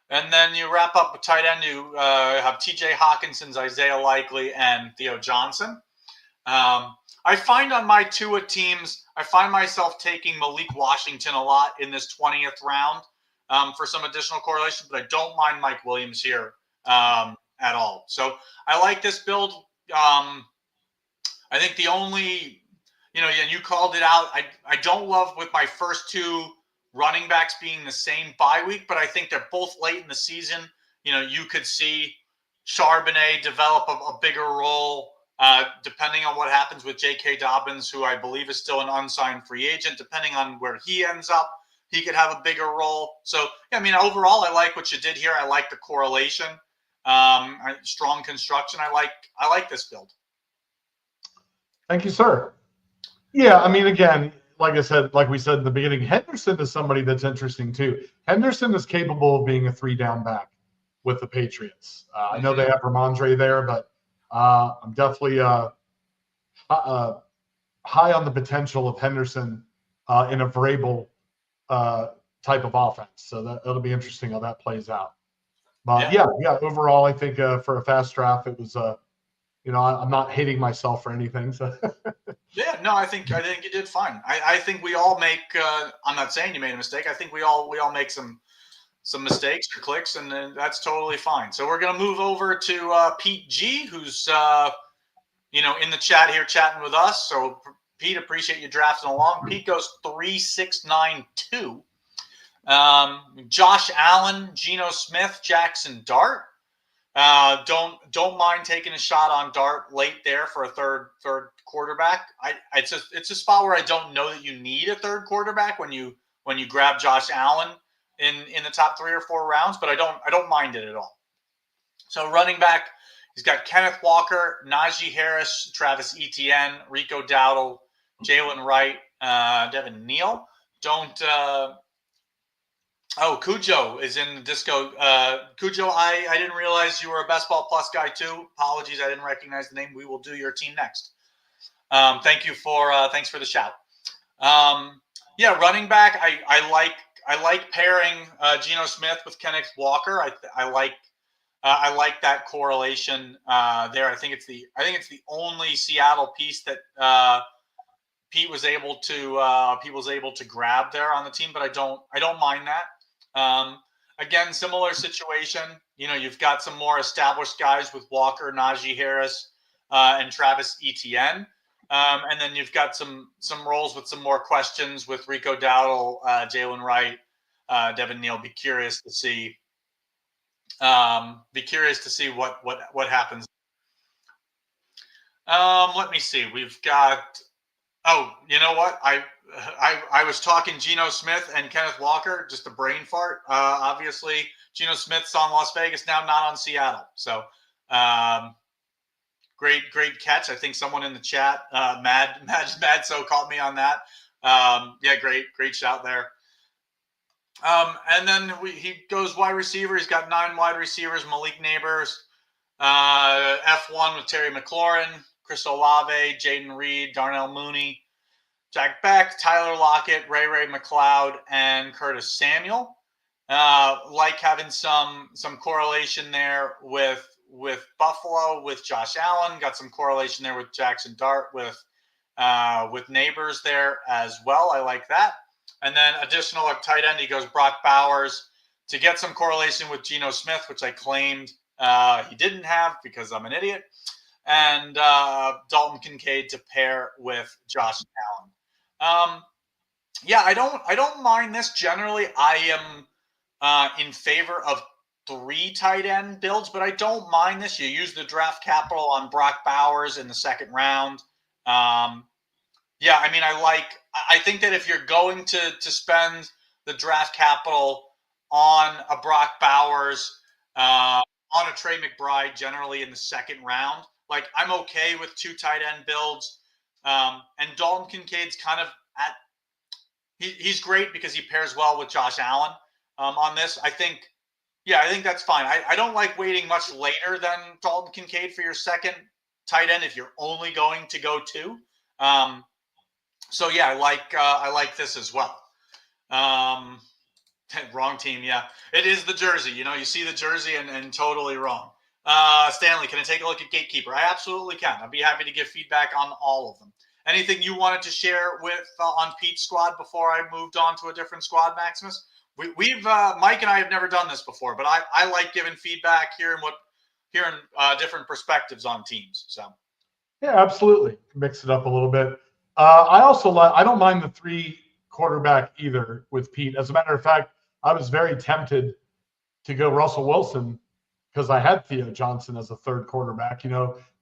And then you wrap up with tight end. You have TJ Hawkinson's, Isaiah Likely, and Theo Johnson. I find on my Tua teams, I find myself taking Malik Washington a lot in this 20th round for some additional correlation, but I don't mind Mike Williams here at all. So I like this build. I think the only, and you called it out, I don't love with my first two running backs being the same bye week, but I think they're both late in the season. You could see Charbonnet develop a bigger role depending on what happens with J.K. Dobbins, who I believe is still an unsigned free agent. Depending on where he ends up, he could have a bigger role. So, overall, I like what you did here. I like the correlation, strong construction. I like this build. Thank you, sir. Yeah, again, like we said in the beginning, Henderson is somebody that's interesting too. Henderson is capable of being a 3-down back with the Patriots. I know they have Ramondre there, but I'm definitely high on the potential of Henderson in a Vrabel type of offense. So that'll be interesting how that plays out. But yeah. Overall, I think for a fast draft, it was I'm not hating myself for anything. So. Yeah, no, I think you did fine. I think we all make. I'm not saying you made a mistake. I think we all make some mistakes or clicks, and that's totally fine. So we're gonna move over to Pete G, who's in the chat here chatting with us. So Pete, appreciate you drafting along. Pete goes 3-6-9-2. Josh Allen, Geno Smith, Jackson Dart. Don't mind taking a shot on Dart late there for a third quarterback. It's a spot where I don't know that you need a third quarterback when you grab Josh Allen in the top 3 or 4 rounds, but I don't mind it at all. So running back, he's got Kenneth Walker, Najee Harris, Travis Etienne, Rico Dowdle, Jalen Wright, Devin Neal. Cujo is in the disco. Cujo, I didn't realize you were a Best Ball Plus guy too. Apologies, I didn't recognize the name. We will do your team next. Thanks for the shout. Running back, I like pairing Geno Smith with Kenneth Walker. I like that correlation there. I think it's the only Seattle piece that Pete was able to grab there on the team, but I don't mind that. Again, similar situation. You've got some more established guys with Walker, Najee Harris, and Travis Etienne. And then you've got some roles with some more questions with Rico Dowdle, Jalen Wright, Devin Neal. Be curious to see. What happens. Let me see. We've got. Oh, you know what? I was talking Geno Smith and Kenneth Walker, just a brain fart. Obviously, Geno Smith's on Las Vegas now, not on Seattle. So, great catch. I think someone in the chat, Mad So caught me on that. Yeah, great shout there. And then he goes wide receiver. He's got 9 wide receivers. Malik Neighbors, F1 with Terry McLaurin, Chris Olave, Jaden Reed, Darnell Mooney, Jack Beck, Tyler Lockett, Ray McLeod, and Curtis Samuel. Like having some correlation there with Buffalo, with Josh Allen. Got some correlation there with Jackson Dart, with Neighbors there as well. I like that. And then additional at tight end, he goes Brock Bowers to get some correlation with Geno Smith, which I claimed he didn't have because I'm an idiot. And Dalton Kincaid to pair with Josh Allen. Yeah, I don't mind this. Generally, I am in favor of 3 tight end builds, but I don't mind this. You use the draft capital on Brock Bowers in the second round. Yeah, I mean, I think that if you're going to spend the draft capital on a Brock Bowers, on a Trey McBride, generally in the second round, like I'm okay with 2 tight end builds. And Dalton Kincaid's kind of he's great because he pairs well with Josh Allen on this. I think that's fine. I don't like waiting much later than Dalton Kincaid for your second tight end if you're only going to go 2. So yeah, I like this as well. Wrong team, yeah. It is the jersey. You see the jersey and totally wrong. Stanley, can I take a look at Gatekeeper? I absolutely can. I'd be happy to give feedback on all of them. Anything you wanted to share with on Pete's squad before I moved on to a different squad, Maximus? We've Mike and I have never done this before, but I like giving feedback, hearing different perspectives on teams. So yeah, absolutely, mix it up a little bit. I also I don't mind the 3 quarterback either with Pete. As a matter of fact, I was very tempted to go Russell Wilson because I had Theo Johnson as a 3rd quarterback.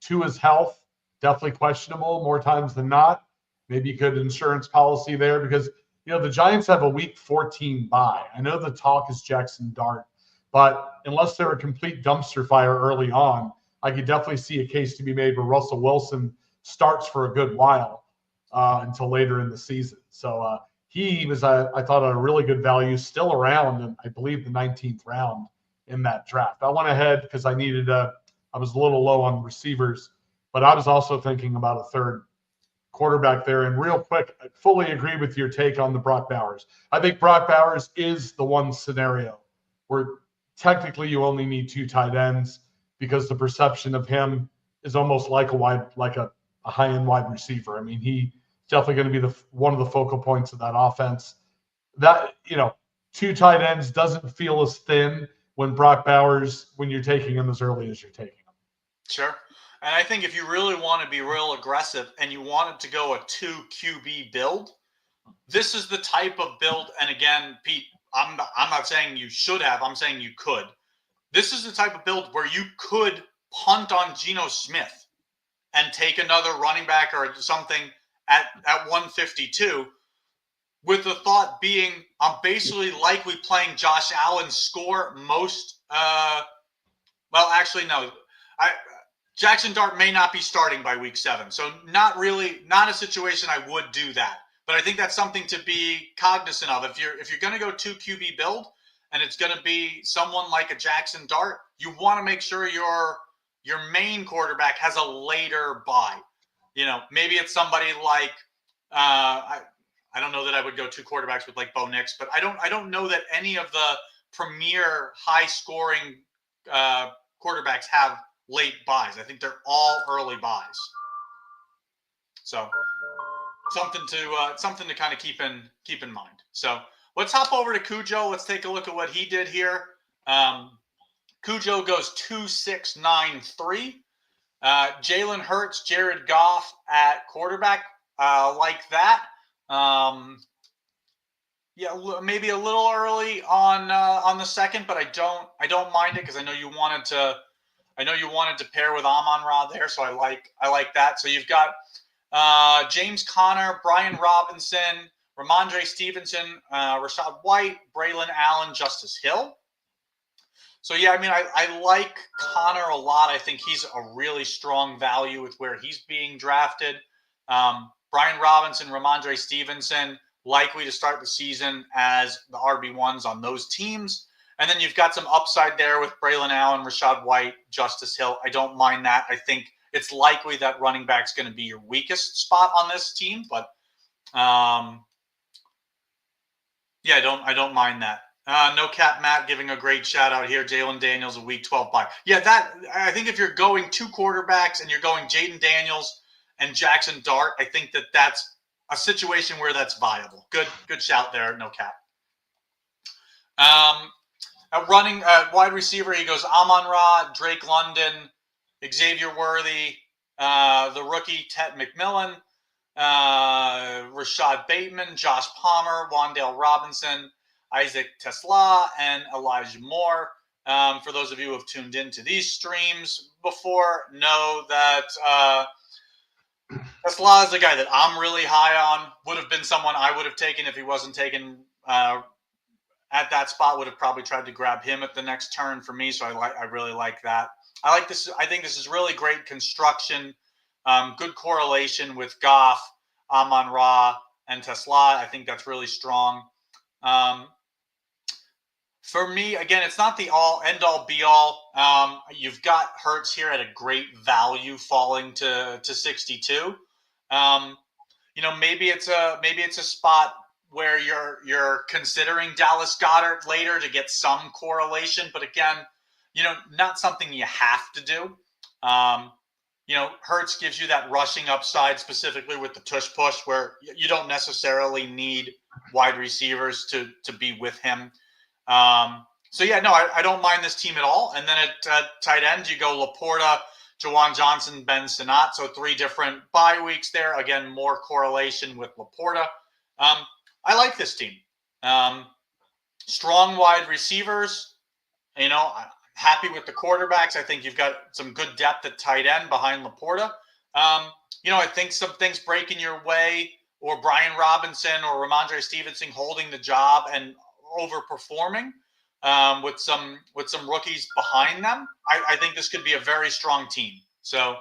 Tua's health definitely questionable more times than not. Maybe a good insurance policy there because the Giants have a week 14 bye. I know the talk is Jackson Dart, but unless they're a complete dumpster fire early on, I could definitely see a case to be made where Russell Wilson starts for a good while until later in the season. So he was, I thought, a really good value, still around, in, I believe, the 19th round in that draft. I went ahead because I was a little low on receivers, but I was also thinking about a 3rd quarterback there. And real quick, I fully agree with your take on the Brock Bowers. I think Brock Bowers is the one scenario where technically you only need 2 tight ends because the perception of him is almost like a high-end wide receiver. I mean, he's definitely going to be one of the focal points of that offense. That 2 tight ends doesn't feel as thin when Brock Bowers, when you're taking him as early as you're taking him. Sure. And I think if you really want to be real aggressive and you wanted to go a 2 QB build, this is the type of build. And again, Pete, I'm not saying you should have. I'm saying you could. This is the type of build where you could punt on Geno Smith and take another running back or something at 152, with the thought being I'm basically likely playing Josh Allen score most. Well, actually, no. Jackson Dart may not be starting by week 7. So not a situation I would do that. But I think that's something to be cognizant of. If you're going to go 2 QB build and it's going to be someone like a Jackson Dart, you want to make sure your main quarterback has a later bye. Maybe it's somebody like I don't know that I would go 2 quarterbacks with like Bo Nix, but I don't know that any of the premier high scoring quarterbacks have late buys. I think they're all early buys. So something to kind of keep in mind. So let's hop over to Cujo. Let's take a look at what he did here. Cujo goes 2-6-9-3. Jalen Hurts, Jared Goff at quarterback, like that. Yeah, maybe a little early on the second, but I don't mind it because I know you wanted to pair with Amon-Ra there, so I like that. So you've got James Conner, Brian Robinson, Ramondre Stevenson, Rashad White, Braylon Allen, Justice Hill. So yeah, I mean, I like Connor a lot. I think he's a really strong value with where he's being drafted. Brian Robinson, Ramondre Stevenson, likely to start the season as the RB1s on those teams. And then you've got some upside there with Braylon Allen, Rashad White, Justice Hill. I don't mind that. I think it's likely that running back's going to be your weakest spot on this team, but yeah, I don't mind that. No Cap Matt giving a great shout out here. Jalen Daniels, a week 12 bye. Yeah, that I think if you're going two quarterbacks and you're going Jaden Daniels and Jackson Dart, I think that's a situation where that's viable. Good shout there, No Cap. Running wide receiver, he goes Amon-Ra, Drake London, Xavier Worthy, the rookie Ted McMillan, Rashad Bateman, Josh Palmer, Wan'Dale Robinson, Isaac Tesla, and Elijah Moore. For those of you who have tuned into these streams before, know that Tesla is a guy that I'm really high on. Would have been someone I would have taken if he wasn't taken at that spot. Would have probably tried to grab him at the next turn for me. So I really like that. I like this. I think this is really great construction. Good correlation with Goff, Amon-Ra, and Tesla. I think that's really strong. For me, again, it's not the end all be all. You've got Hurts here at a great value, falling to 62. Maybe it's a spot where you're considering Dallas Goedert later to get some correlation, but again, not something you have to do. Hurts gives you that rushing upside, specifically with the tush push, where you don't necessarily need wide receivers to be with him. So yeah, no, I don't mind this team at all. And then at tight end, you go Laporta, Jawan Johnson, Ben Sinnott. So 3 different bye weeks there. Again, more correlation with Laporta. I like this team. Strong wide receivers. Happy with the quarterbacks. I think you've got some good depth at tight end behind Laporta. I think some things breaking your way, or Brian Robinson or Ramondre Stevenson holding the job and overperforming with some rookies behind them. I think this could be a very strong team. So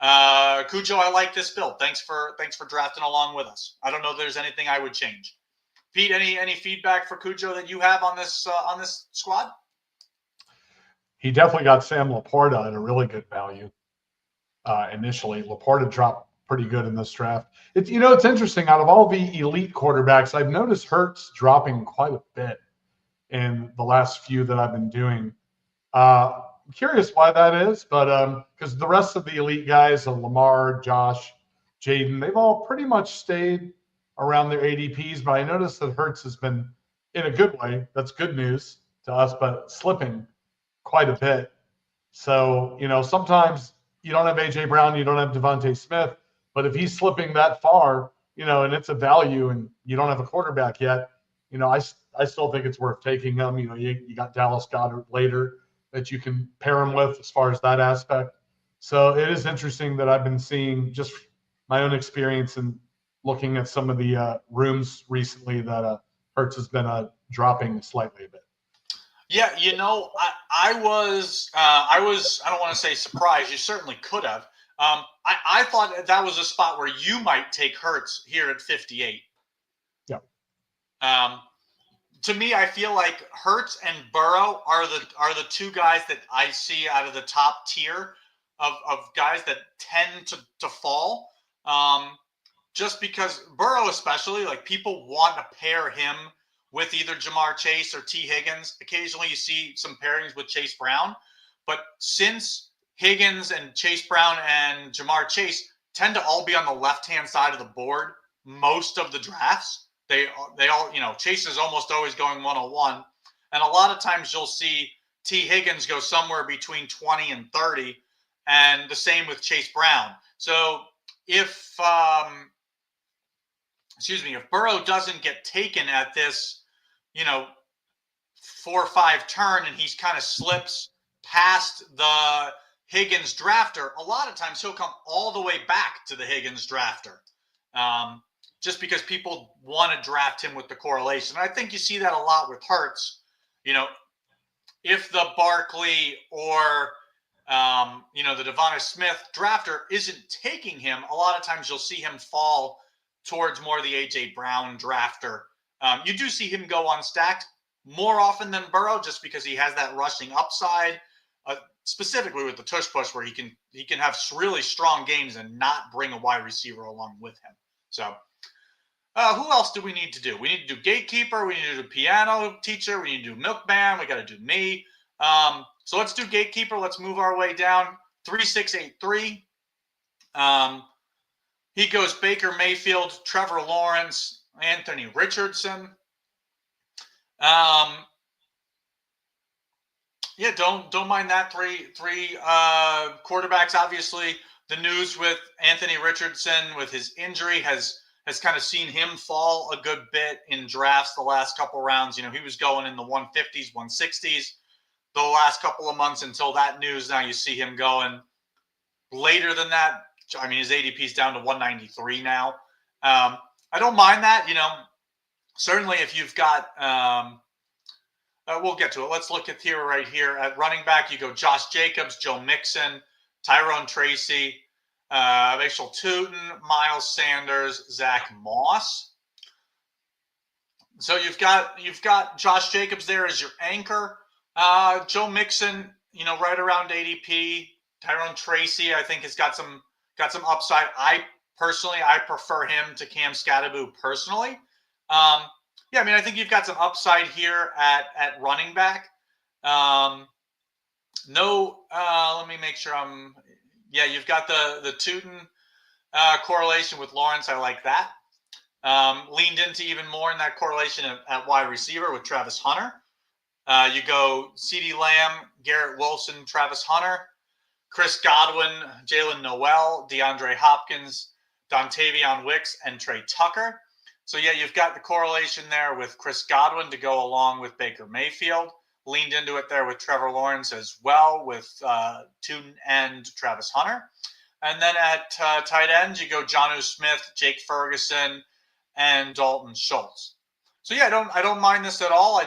Cujo, I like this build. Thanks for drafting along with us. I don't know if there's anything I would change. Pete, any feedback for Cujo that you have on this squad? He definitely got Sam Laporta at a really good value initially. Laporta dropped pretty good in this draft. It's interesting. Out of all the elite quarterbacks, I've noticed Hurts dropping quite a bit in the last few that I've been doing. I'm curious why that is, but because the rest of the elite guys, Lamar, Josh, Jaden, they've all pretty much stayed around their ADPs. But I noticed that Hurts has been, in a good way, that's good news to us, but slipping quite a bit. So, sometimes you don't have A.J. Brown, you don't have Devontae Smith, but if he's slipping that far, and it's a value and you don't have a quarterback yet, I still think it's worth taking him. You got Dallas Goedert later that you can pair him with as far as that aspect. So it is interesting that I've been seeing just my own experience and looking at some of the rooms recently that Hurts has been dropping slightly a bit. Yeah, I was I don't want to say surprised. You certainly could have. I thought that was a spot where you might take Hurts here at 58. Yeah. To me, I feel like Hurts and Burrow are the 2 guys that I see out of the top tier of guys that tend to fall. Just because Burrow, especially, like, people want to pair him with either Jamar Chase or T. Higgins. Occasionally you see some pairings with Chase Brown. But since Higgins and Chase Brown and Jamar Chase tend to all be on the left-hand side of the board most of the drafts, they all, Chase is almost always going 101. And a lot of times you'll see T. Higgins go somewhere between 20 and 30, and the same with Chase Brown. So if Burrow doesn't get taken at this you know, 4 or 5 turn and he kind of slips past the Higgins drafter, a lot of times he'll come all the way back to the Higgins drafter. Just because people want to draft him with the correlation. And I think you see that a lot with Hurts. You know, if the Barkley or the Devonta Smith drafter isn't taking him, a lot of times you'll see him fall towards more the AJ Brown drafter. You do see him go unstacked more often than Burrow, just because he has that rushing upside, specifically with the tush push, where he can have really strong games and not bring a wide receiver along with him. So, who else do we need to do? We need to do gatekeeper. We need to do piano teacher. We need to do milkman. We got to do me. So let's do gatekeeper. Let's move our way down. 3683. He goes Baker Mayfield, Trevor Lawrence, Anthony Richardson. Yeah, don't mind that. Three quarterbacks. Obviously, the news with Anthony Richardson with his injury has kind of seen him fall a good bit in drafts the last couple rounds. You know, he was going in the 150s, 160s the last couple of months until that news. Now you see him going later than that. I mean, his ADP is down to 193 now. I don't mind that. You know, certainly if you've got we'll get to it. Let's look at right here at running back. You go Josh Jacobs, Joe Mixon, Tyrone Tracy, Rachel Tootin, Miles Sanders, Zach Moss. So you've got Josh Jacobs there as your anchor. Joe Mixon, you know, right around ADP. Tyrone Tracy, I think, has got some upside. I prefer him to Cam Scatterboo personally. Yeah, I mean, I think you've got some upside here at running back. Let me make sure you've got the Tootin correlation with Lawrence. I like that. Leaned into even more in that correlation at wide receiver with Travis Hunter. You go CeeDee Lamb, Garrett Wilson, Travis Hunter, Chris Godwin, Jalen Noel, DeAndre Hopkins, Dontavion Wicks, and Trey Tucker. So, yeah, you've got the correlation there with Chris Godwin to go along with Baker Mayfield. Leaned into it there with Trevor Lawrence as well, with Tootin and Travis Hunter. And then at tight end, you go Jonnu Smith, Jake Ferguson, and Dalton Schultz. So, yeah, I don't mind this at all. I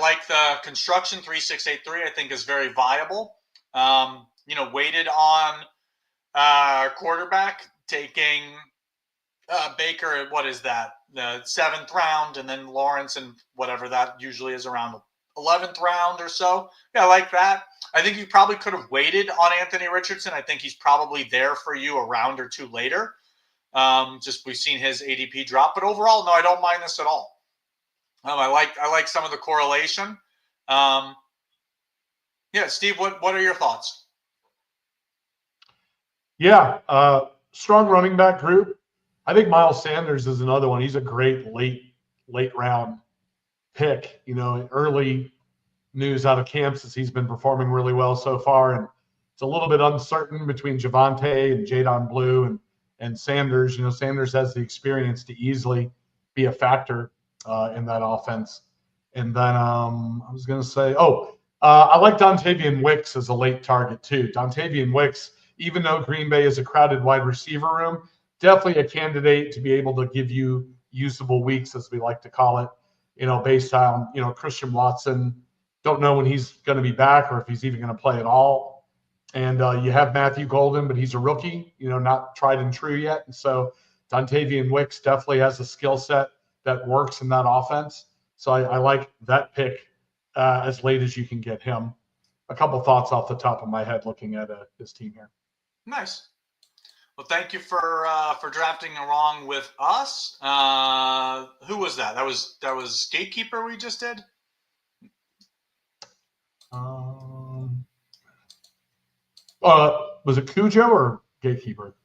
like the construction. 3683 I think is very viable. Weighted on quarterback, taking Baker, what is that? The 7th round, and then Lawrence and whatever that usually is around the 11th round or so. Yeah, I like that. I think you probably could have waited on Anthony Richardson. I think he's probably there for you a round or two later. Just we've seen his ADP drop, but overall, no, I don't mind this at all. I like some of the correlation. Yeah, Steve, what are your thoughts? Yeah, strong running back group. I think Miles Sanders is another one. He's a great late round pick. You know, early news out of camps is he's been performing really well so far, and it's a little bit uncertain between Javonte and Jadon Blue and Sanders. You know, Sanders has the experience to easily be a factor in that offense. And then I was going to say, I like Dontavion Wicks as a late target too. Dontavion Wicks, even though Green Bay is a crowded wide receiver room, definitely a candidate to be able to give you usable weeks, as we like to call it, you know, based on, you know, Christian Watson. Don't know when he's going to be back or if he's even going to play at all. And you have Matthew Golden, but he's a rookie, you know, not tried and true yet. And so Dontavion Wicks definitely has a skill set that works in that offense. So I like that pick as late as you can get him. A couple thoughts off the top of my head looking at his team here. Nice. Well, thank you for drafting along with us. Who was that? That was Gatekeeper we just did? Was it Cujo or Gatekeeper?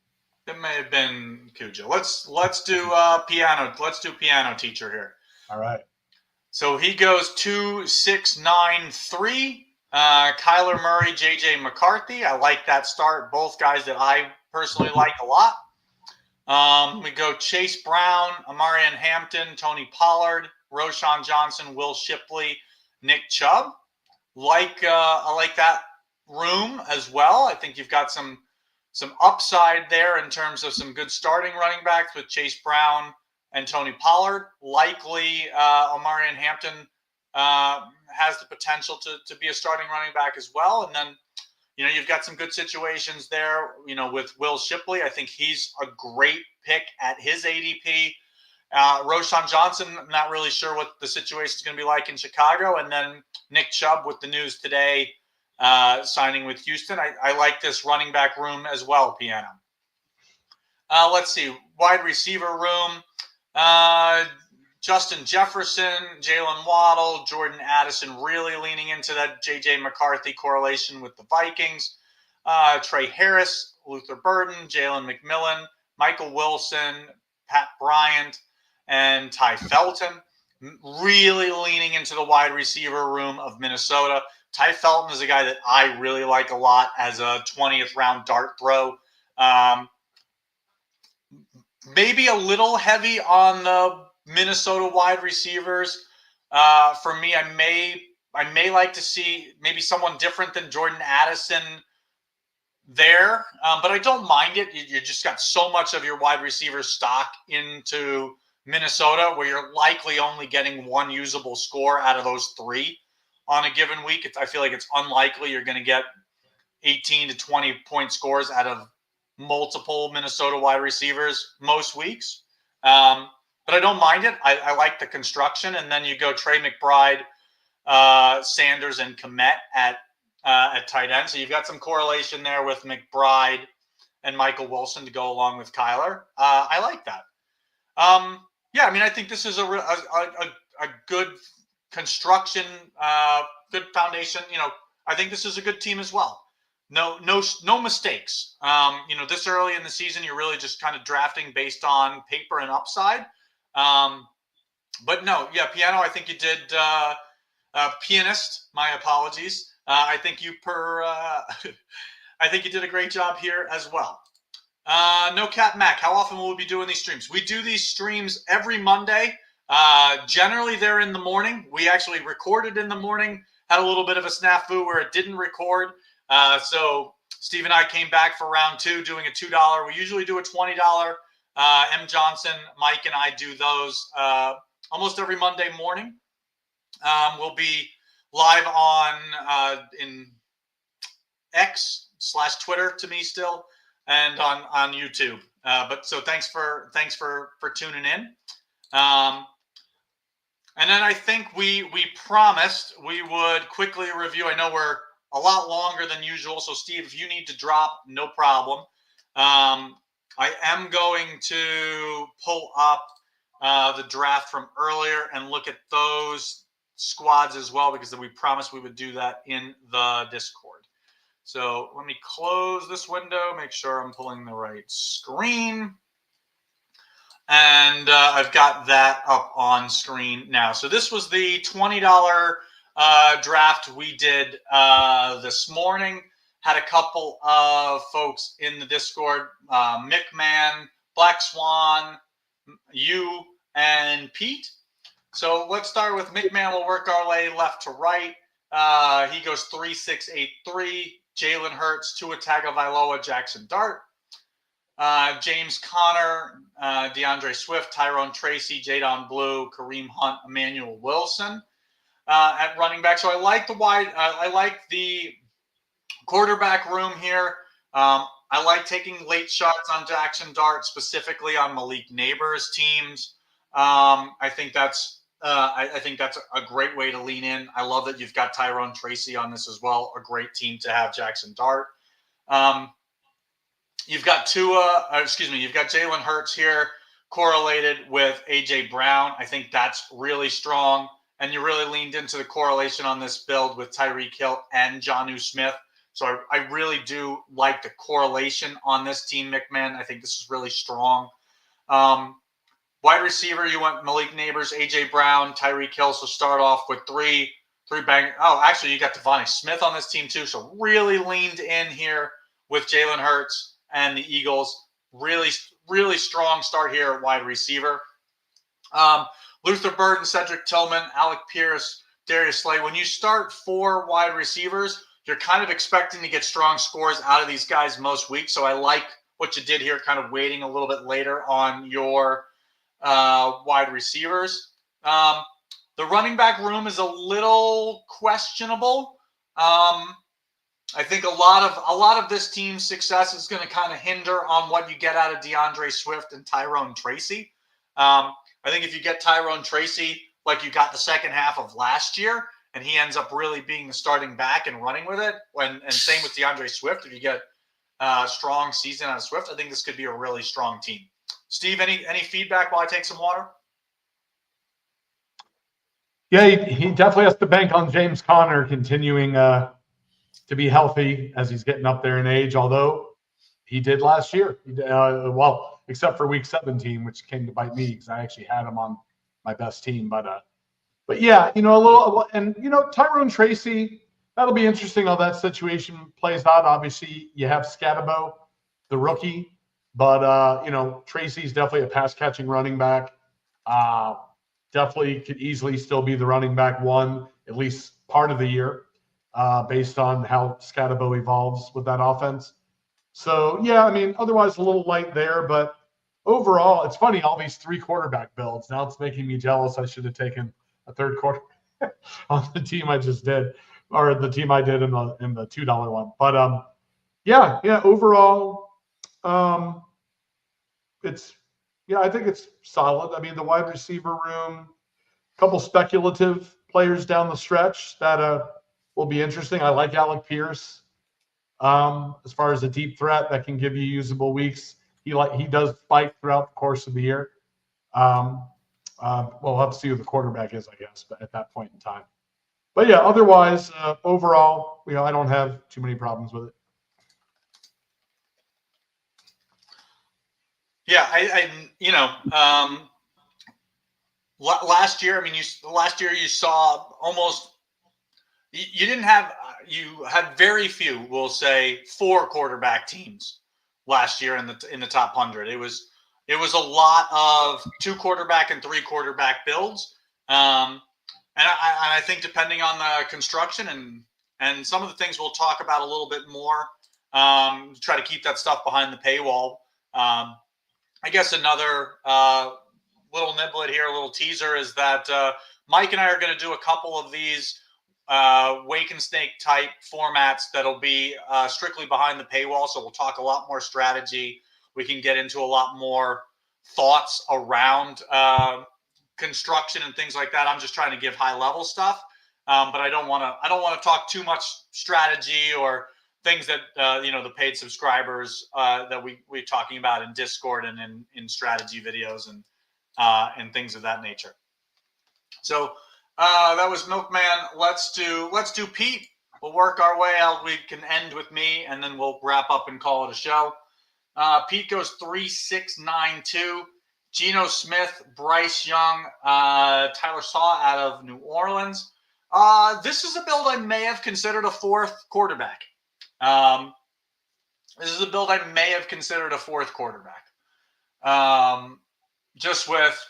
It may have been Cujo. Let's do piano. Let's do piano teacher here. All right. So he goes 2-6-9-3. Kyler Murray, JJ McCarthy. I like that start. Both guys that I personally like a lot. We go Chase Brown, Amarian Hampton, Tony Pollard, Roshan Johnson, Will Shipley, Nick Chubb. I like that room as well. I think you've got some upside there in terms of some good starting running backs with Chase Brown and Tony Pollard. Likely, Omarion Hampton has the potential to be a starting running back as well. And then, you've got some good situations there, with Will Shipley. I think he's a great pick at his ADP. Roshan Johnson, I'm not really sure what the situation is going to be like in Chicago. And then Nick Chubb with the news today, signing with Houston. I like this running back room as well, Piano. Let's see. Wide receiver room. Justin Jefferson, Jalen Waddle, Jordan Addison really leaning into that J.J. McCarthy correlation with the Vikings. Trey Harris, Luther Burden, Jalen McMillan, Michael Wilson, Pat Bryant, and Ty Felton. Really leaning into the wide receiver room of Minnesota. Ty Felton is a guy that I really like a lot as a 20th round dart throw. Maybe a little heavy on the Minnesota wide receivers. For me, I may like to see maybe someone different than Jordan Addison there, but I don't mind it. You just got so much of your wide receiver stock into Minnesota where you're likely only getting one usable score out of those three on a given week. I feel like it's unlikely you're going to get 18 to 20 point scores out of multiple Minnesota wide receivers most weeks. But I don't mind it. I like the construction. And then you go Trey McBride, Sanders, and Kmet at tight end. So you've got some correlation there with McBride and Michael Wilson to go along with Kyler. I like that. I think this is a good construction, good foundation. I think this is a good team as well. No mistakes. This early in the season, you're really just kind of drafting based on paper and upside. But no, Piano, I think you did, pianist, my apologies. I think you did a great job here as well. No Cap Mac, how often will we be doing these streams? We do these streams every Monday. Generally they're in the morning. We actually recorded in the morning, had a little bit of a snafu where it didn't record. So Steve and I came back for round 2 doing a $2. We usually do a $20. M. Johnson, Mike, and I do those almost every Monday morning. We'll be live on in X/Twitter to me still, and on YouTube. But so thanks for tuning in. And then I think we promised we would quickly review. I know we're a lot longer than usual, so Steve, if you need to drop, no problem. I am going to pull up the draft from earlier and look at those squads as well, because we promised we would do that in the Discord. So let me close this window, make sure I'm pulling the right screen. And I've got that up on screen now. So this was the $20 draft we did this morning. Had a couple of folks in the Discord, McMahon, Black Swan, you, and Pete. So let's start with McMahon. We'll work our way left to right. He goes 3-6-8-3. Jalen Hurts, Tua Tagovailoa, Jackson Dart. James Conner, DeAndre Swift, Tyrone Tracy, Jadon Blue, Kareem Hunt, Emmanuel Wilson at running back. So I like I like the quarterback room here. I like taking late shots on Jackson Dart, specifically on Malik Neighbors' teams. I think that's a great way to lean in. I love that you've got Tyrone Tracy on this as well. A great team to have Jackson Dart. You've got you've got Jalen Hurts here correlated with A.J. Brown. I think that's really strong. And you really leaned into the correlation on this build with Tyreek Hill and Jonnu Smith. So I really do like the correlation on this team, McMahon. I think this is really strong. Wide receiver, you went Malik Neighbors, A.J. Brown, Tyreek Hill. So start off with three bang. Oh, actually, you got Devontae Smith on this team too. So really leaned in here with Jalen Hurts and the Eagles. Really, really strong start here at wide receiver. Luther Burden, Cedric Tillman, Alec Pierce, Darius Slay. When you start 4 wide receivers, you're kind of expecting to get strong scores out of these guys most weeks. So I like what you did here, kind of waiting a little bit later on your wide receivers. The running back room is a little questionable. I think a lot of this team's success is going to kind of hinder on what you get out of DeAndre Swift and Tyrone Tracy. I think if you get Tyrone Tracy like you got the second half of last year, and he ends up really being the starting back and running with it, and same with DeAndre Swift, if you get a strong season out of Swift, I think this could be a really strong team. Steve, any feedback while I take some water? Yeah, he definitely has to bank on James Conner continuing to be healthy as he's getting up there in age, although he did last year. Well, except for week 17, which came to bite me because I actually had him on my best team. But yeah, a little, and Tyrone Tracy, that'll be interesting how that situation plays out. Obviously, you have Scatabo, the rookie, but Tracy's definitely a pass catching running back. Definitely could easily still be the running back 1, at least part of the year, based on how Scatabo evolves with that offense. So, yeah, I mean, otherwise a little light there, but overall, it's funny, all these 3 quarterback builds. Now it's making me jealous. I should have taken a third quarter on the team I just did, or the team I did in the $2 one. But, yeah, overall, I think it's solid. I mean, the wide receiver room, a couple speculative players down the stretch that will be interesting. I like Alec Pierce as far as a deep threat that can give you usable weeks. He does spike throughout the course of the year. We'll have to see who the quarterback is, I guess, but at that point in time. But yeah, otherwise, overall, I don't have too many problems with it. Yeah, last year, last year you saw almost, you didn't have, you had very few, we'll say, 4 quarterback teams last year in the top 100. It was a lot of 2 quarterback and 3 quarterback builds. And I think depending on the construction and some of the things we'll talk about a little bit more, try to keep that stuff behind the paywall. I guess another little niblet here, a little teaser, is that Mike and I are going to do a couple of these wake and snake type formats that'll be strictly behind the paywall. So we'll talk a lot more strategy. We can get into a lot more thoughts around construction and things like that. I'm just trying to give high level stuff, but I don't want to talk too much strategy or things that the paid subscribers that we're talking about in Discord and in strategy videos and things of that nature. So that was Milkman. Let's do Pete. We'll work our way out. We can end with me, and then we'll wrap up and call it a show. Pete goes 3-6-9-2. Geno Smith, Bryce Young, Tyler Saw out of New Orleans. This is a build I may have considered a 4th quarterback. This is a build I may have considered a 4th quarterback. Just with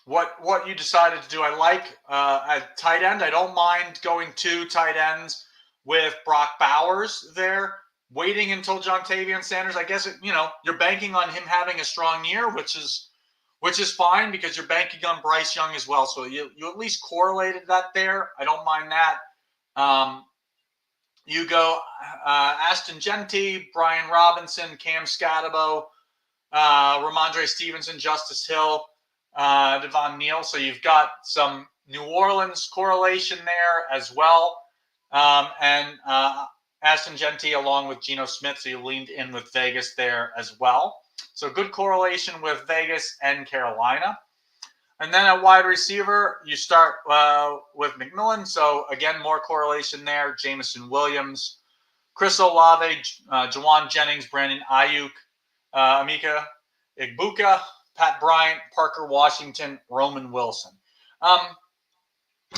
what you decided to do. I like at tight end. I don't mind going 2 tight ends with Brock Bowers there, waiting until Jontavian Sanders. I guess you're banking on him having a strong year, which is fine because you're banking on Bryce Young as well. So you at least correlated that there. I don't mind that. You go Ashton Genty, Brian Robinson, Cam Scatabo, Ramondre Stevenson, Justice Hill, Devon Neal. So you've got some New Orleans correlation there as well. And Ashton Genty along with Geno Smith. So you leaned in with Vegas there as well. So good correlation with Vegas and Carolina. And then at wide receiver, you start with McMillan. So again, more correlation there. Jameson Williams, Chris Olave, Jawan Jennings, Brandon Ayuk, Amika Igbuka, Pat Bryant, Parker Washington, Roman Wilson.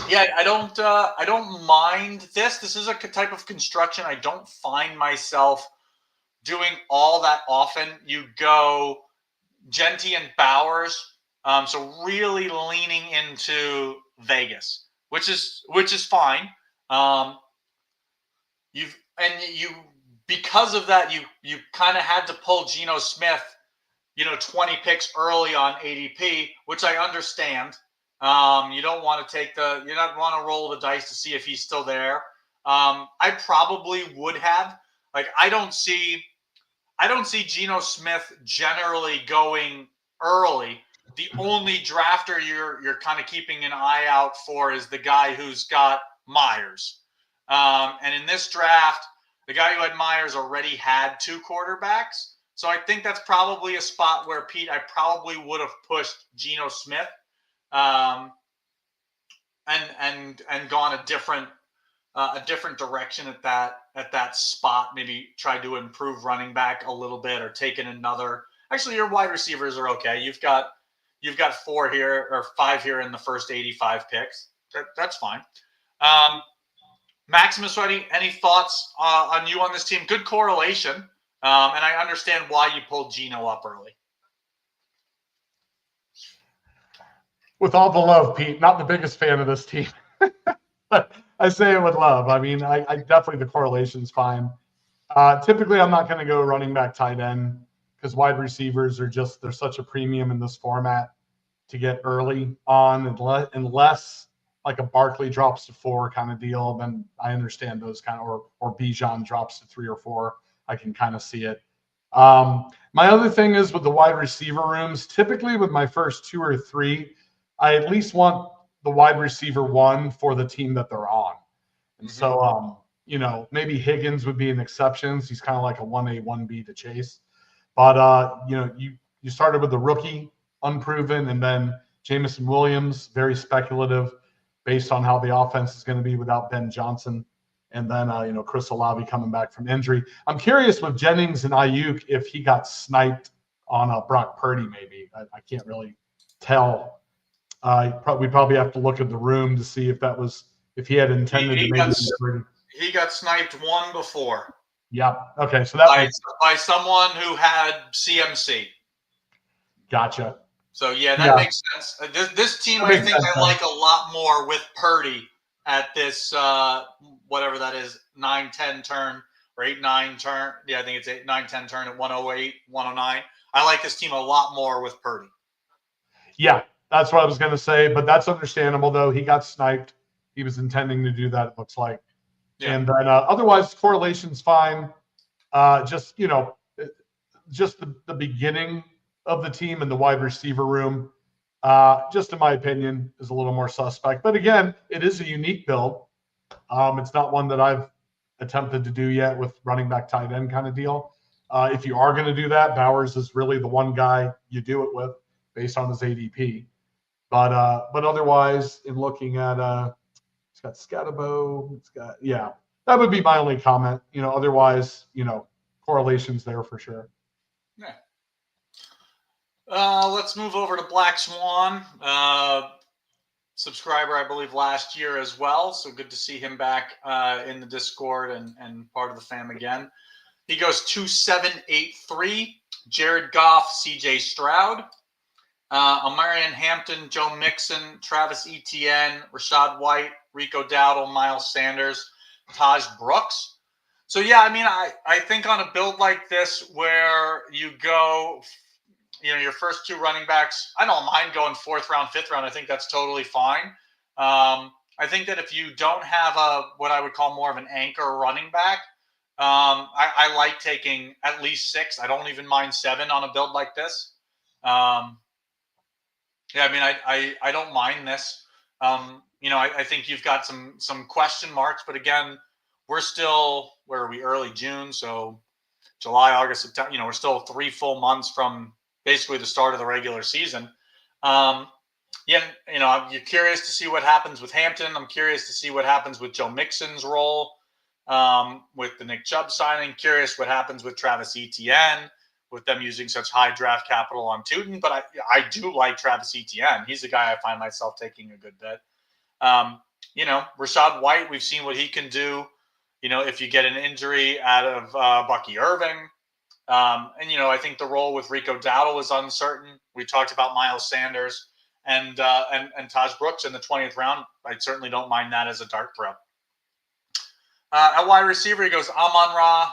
Yeah, I don't mind this. This is a type of construction I don't find myself doing all that often. You go Genty and Bowers So really leaning into Vegas, which is fine. You because of that, you kind of had to pull Geno Smith, 20 picks early on ADP, which I understand. You don't want to you don't want to roll the dice to see if he's still there. I probably would have. Like, I don't see Geno Smith generally going early. The only drafter you're kind of keeping an eye out for is the guy who's got Myers. And in this draft, the guy who had Myers already had 2 quarterbacks. So I think that's probably a spot where, Pete, I probably would have pushed Geno Smith and gone a different direction at that spot. Maybe try to improve running back a little bit, or taken another. Actually, your wide receivers are okay. You've got 4 here, or 5 here in the first 85 picks. That's fine. Maximus, any thoughts on you on this team? Good correlation, and I understand why you pulled Geno up early. With all the love, Pete, not the biggest fan of this team. But I say it with love. I mean, I definitely, the correlation's fine. Typically, I'm not going to go running back, tight end, because wide receivers they're such a premium in this format to get early on, unless like a Barkley drops to 4 kind of deal. Then I understand those kind of, or Bijan drops to 3 or 4. I can kind of see it. My other thing is with the wide receiver rooms, typically with my first 2 or 3, I at least want the wide receiver 1 for the team that they're on. And so, maybe Higgins would be an exception. He's kind of like a 1A, 1B to Chase. But, you started with the rookie, unproven, and then Jameson Williams, very speculative based on how the offense is going to be without Ben Johnson. And then, Chris Olave coming back from injury. I'm curious with Jennings and Ayuk if he got sniped on Brock Purdy, maybe. I can't really tell. We'd probably have to look at the room to see if he had intended to maybe be Purdy. He got sniped 1 before. Yeah. Okay. So by someone who had CMC. Gotcha. So that makes sense. This team, I think I like a lot more with Purdy at this whatever that is, 9-10 turn or 8-9 turn. Yeah, I think it's 8-9-10 turn at 108, 109. I like this team a lot more with Purdy. Yeah, that's what I was going to say, but that's understandable though. He got sniped. He was intending to do that, it looks like. Yeah. And then otherwise, correlation's fine. Just the beginning of the team and the wide receiver room, just in my opinion, is a little more suspect. But again, it is a unique build. It's not one that I've attempted to do yet with running back, tight end kind of deal. If you are going to do that, Bowers is really the one guy you do it with based on his ADP. But otherwise, in looking at it's got Scatabo, that would be my only comment. Otherwise, correlations there for sure. Yeah. Let's move over to Black Swan. Subscriber, I believe, last year as well. So good to see him back in the Discord and part of the fam again. He goes 2-7-8-3. Jared Goff, CJ Stroud, Amarian Hampton, Joe Mixon, Travis Etienne, Rashad White, Rico Dowdle, Miles Sanders, Taj Brooks. So I think on a build like this where you go, your first 2 running backs, I don't mind going 4th round, 5th round. I think that's totally fine. I think that if you don't have what I would call more of an anchor running back, I like taking at least 6. I don't even mind 7 on a build like this. I don't mind this. I think you've got some question marks, but again, we're still, where are we, early June? So July, August, September, we're still 3 full months from basically the start of the regular season. You're curious to see what happens with Hampton. I'm curious to see what happens with Joe Mixon's role with the Nick Chubb signing. Curious what happens with Travis Etienne, with them using such high draft capital on Tootin. But I do like Travis Etienne. He's the guy I find myself taking a good bet. Rashad White, we've seen what he can do. If you get an injury out of Bucky Irving. And, I think the role with Rico Dowdle is uncertain. We talked about Miles Sanders and Taj Brooks in the 20th round. I certainly don't mind that as a dart throw. At wide receiver, he goes Amon-Ra,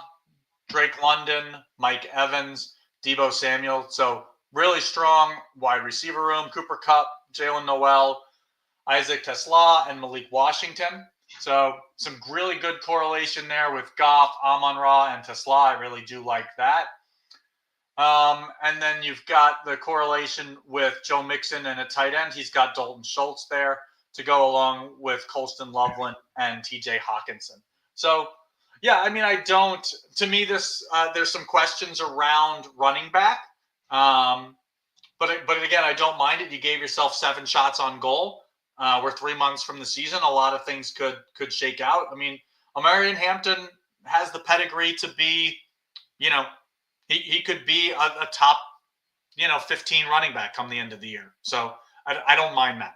Drake London, Mike Evans, Deebo Samuel. So really strong wide receiver room. Cooper Kupp, Jalen Noel, Isaac Tesla, and Malik Washington. So some really good correlation there with Goff, Amon-Ra, and Tesla. I really do like that. And then you've got the correlation with Joe Mixon and a tight end. He's got Dalton Schultz there to go along with Colston Loveland and TJ Hawkinson. So, yeah, I mean, to me, there's some questions around running back. But again, I don't mind it. You gave yourself 7 shots on goal. We're 3 months from the season. A lot of things could shake out. I mean, Omarion Hampton has the pedigree to be, he could be a top, 15 running back come the end of the year. So I don't mind that.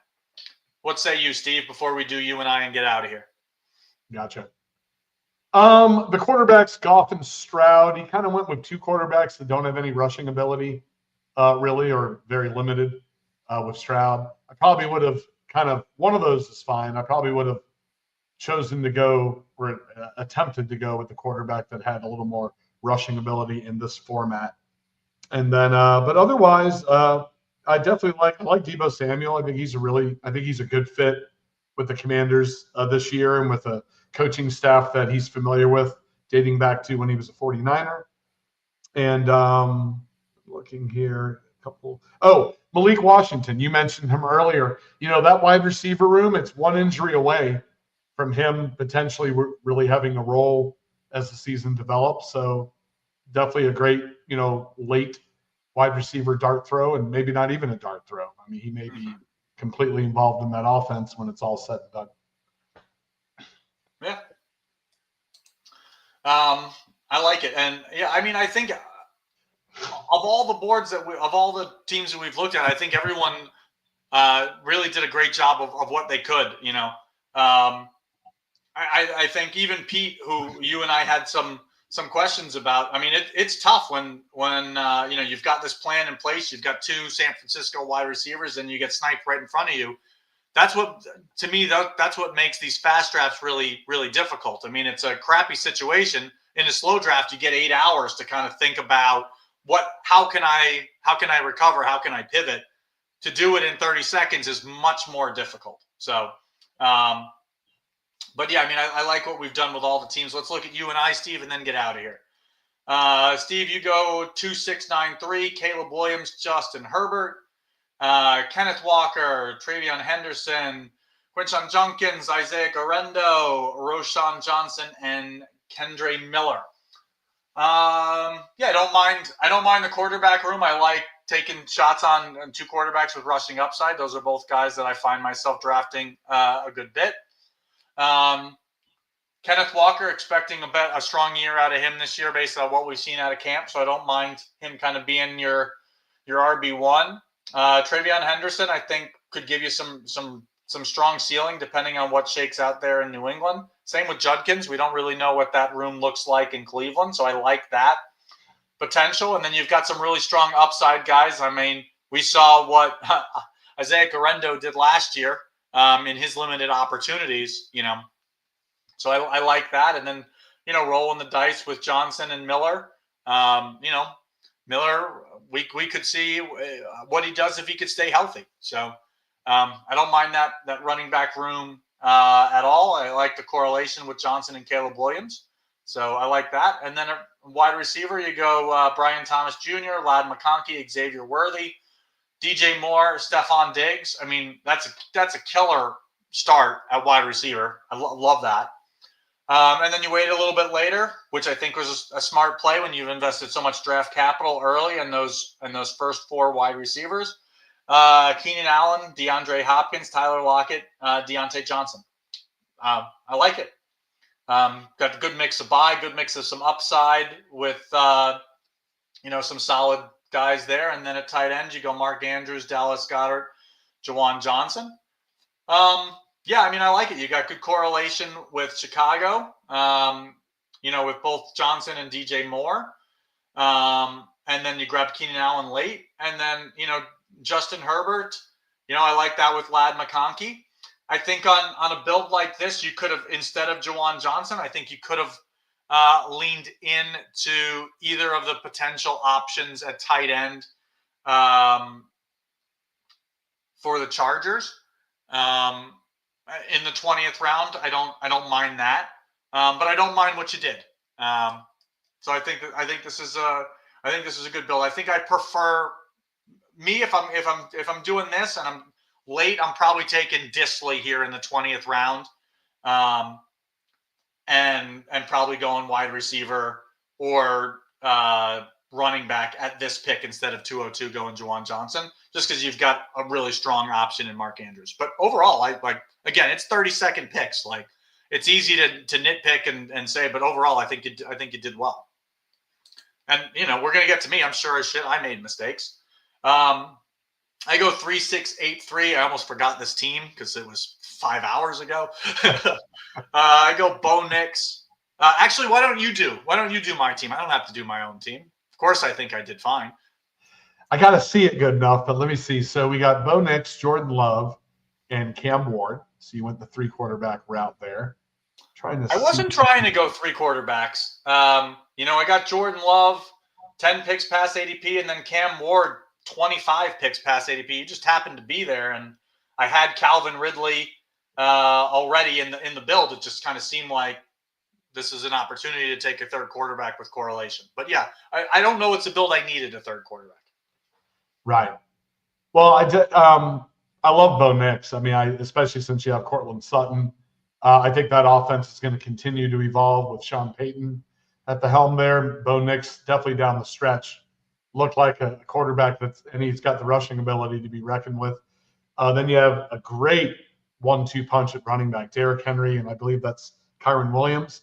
What say you, Steve, before we do you and I and get out of here? Gotcha. The quarterbacks, Goff and Stroud, he kind of went with 2 quarterbacks that don't have any rushing ability, really, or very limited with Stroud. I probably would have one of those is fine. I probably would have chosen to go or attempted to go with the quarterback that had a little more rushing ability in this format. And then, but otherwise, I definitely like Deebo Samuel. I think he's a good fit with the Commanders this year and with a coaching staff that he's familiar with, dating back to when he was a 49er. And looking here, Malik Washington. You mentioned him earlier. That wide receiver room, it's one injury away from him potentially really having a role as the season develops. So definitely a great, late wide receiver dart throw, and maybe not even a dart throw. I mean, he may be completely involved in that offense when it's all said and done. Yeah. I like it. And yeah, I mean, I think of all the teams that we've looked at, I think everyone really did a great job of what they could, I think even Pete, who you and I had some questions about. I mean, it's tough when you've got this plan in place. You've got 2 San Francisco wide receivers, and you get sniped right in front of you. That's what makes these fast drafts really, really difficult. I mean, it's a crappy situation. In a slow draft, you get 8 hours to kind of think about how can I recover? How can I pivot? To do it in 30 seconds is much more difficult. So, but yeah, I mean, I like what we've done with all the teams. Let's look at you and I, Steve, and then get out of here. Steve, you go 2-6-9-3, Caleb Williams, Justin Herbert, Kenneth Walker, Travion Henderson, Quinshon Junkins, Isaiah Garendo, Roshan Johnson, and Kendre Miller. Yeah, I don't mind the quarterback room. I like taking shots on 2 quarterbacks with rushing upside. Those are both guys that I find myself drafting a good bit. Kenneth Walker, expecting a strong year out of him this year based on what we've seen out of camp. So I don't mind him kind of being your RB1. Travion Henderson, I think, could give you some strong ceiling depending on what shakes out there in New England. Same with Judkins. We don't really know what that room looks like in Cleveland, so I like that potential. And then you've got some really strong upside guys. I mean, we saw what Isaiah Garendo did last year in his limited opportunities, So I like that. And then, rolling the dice with Johnson and Miller. Miller, we could see what he does if he could stay healthy. So I don't mind that running back room at all. I like the correlation with Johnson and Caleb Williams. So I like that. And then a wide receiver, you go Brian Thomas Jr., Ladd McConkey, Xavier Worthy, DJ Moore, Stephon Diggs. I mean, that's a killer start at wide receiver. I love that. And then you wait a little bit later, which I think was a smart play when you've invested so much draft capital early in those first 4 wide receivers. Keenan Allen, DeAndre Hopkins, Tyler Lockett, Deontay Johnson. I like it. Got a good mix of good mix of some upside with some solid guys there. And then at tight end, you go Mark Andrews, Dallas Goedert, Jawan Johnson. Yeah, I mean, I like it. You got good correlation with Chicago, with both Johnson and DJ Moore. And then you grab Keenan Allen late. And then, Justin Herbert, I like that with Lad McConkey. I think on a build like this, you could have, instead of Jawan Johnson, I think you could have leaned into either of the potential options at tight end for the Chargers in the 20th round. I don't mind that, but I don't mind what you did. So I think this is a good build. I think I prefer me if I'm doing this and I'm late, I'm probably taking Disley here in the 20th round, and probably going wide receiver or running back at this pick instead of 202 going Jawan Johnson, just because you've got a really strong option in Mark Andrews. But overall, again, it's 30-second picks. Like, it's easy to nitpick and say, but overall, I think you did well. And we're gonna get to me. I'm sure as shit I made mistakes. I go 3-6-8-3. I almost forgot this team because it was 5 hours ago. I go Bo Nix. Actually, why don't you do my team? I don't have to do my own team. Of course, I think I did fine. I got to see it good enough, but let me see. So we got Bo Nix, Jordan Love, and Cam Ward. So you went the 3 quarterback route there. I wasn't trying to go 3 quarterbacks. I got Jordan Love, 10 picks past ADP, and then Cam Ward, 25 picks past ADP. You just happened to be there, and I had Calvin Ridley already in the build. It just kind of seemed like this is an opportunity to take a third quarterback with correlation. But yeah, I don't know it's a build I needed a third quarterback. Right. Well, I love Bo Nix. I mean, especially since you have Cortland Sutton. I think that offense is going to continue to evolve with Sean Payton at the helm there. Bo Nix definitely down the stretch looked like a quarterback and he's got the rushing ability to be reckoned with. Then you have a great 1-2 punch at running back, Derrick Henry, and I believe that's Kyron Williams.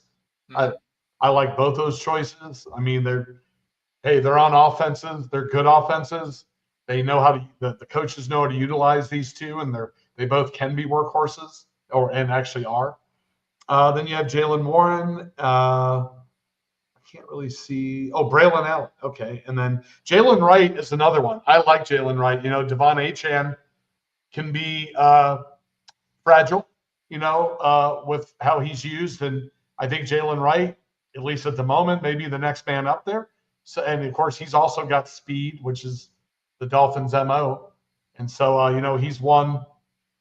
Mm-hmm. I like both those choices. I mean, they're on offenses. They're good offenses. They know the coaches know how to utilize these two, and they both can be workhorses, and actually are. Then you have Jalen Warren. I can't really see. Oh, Braylon Allen. Okay. And then Jalen Wright is another one. I like Jalen Wright. Devon Achane can be fragile, with how he's used. And I think Jalen Wright, at least at the moment, maybe the next man up there. So, and of course, he's also got speed, which is the Dolphins' MO. And so, he's one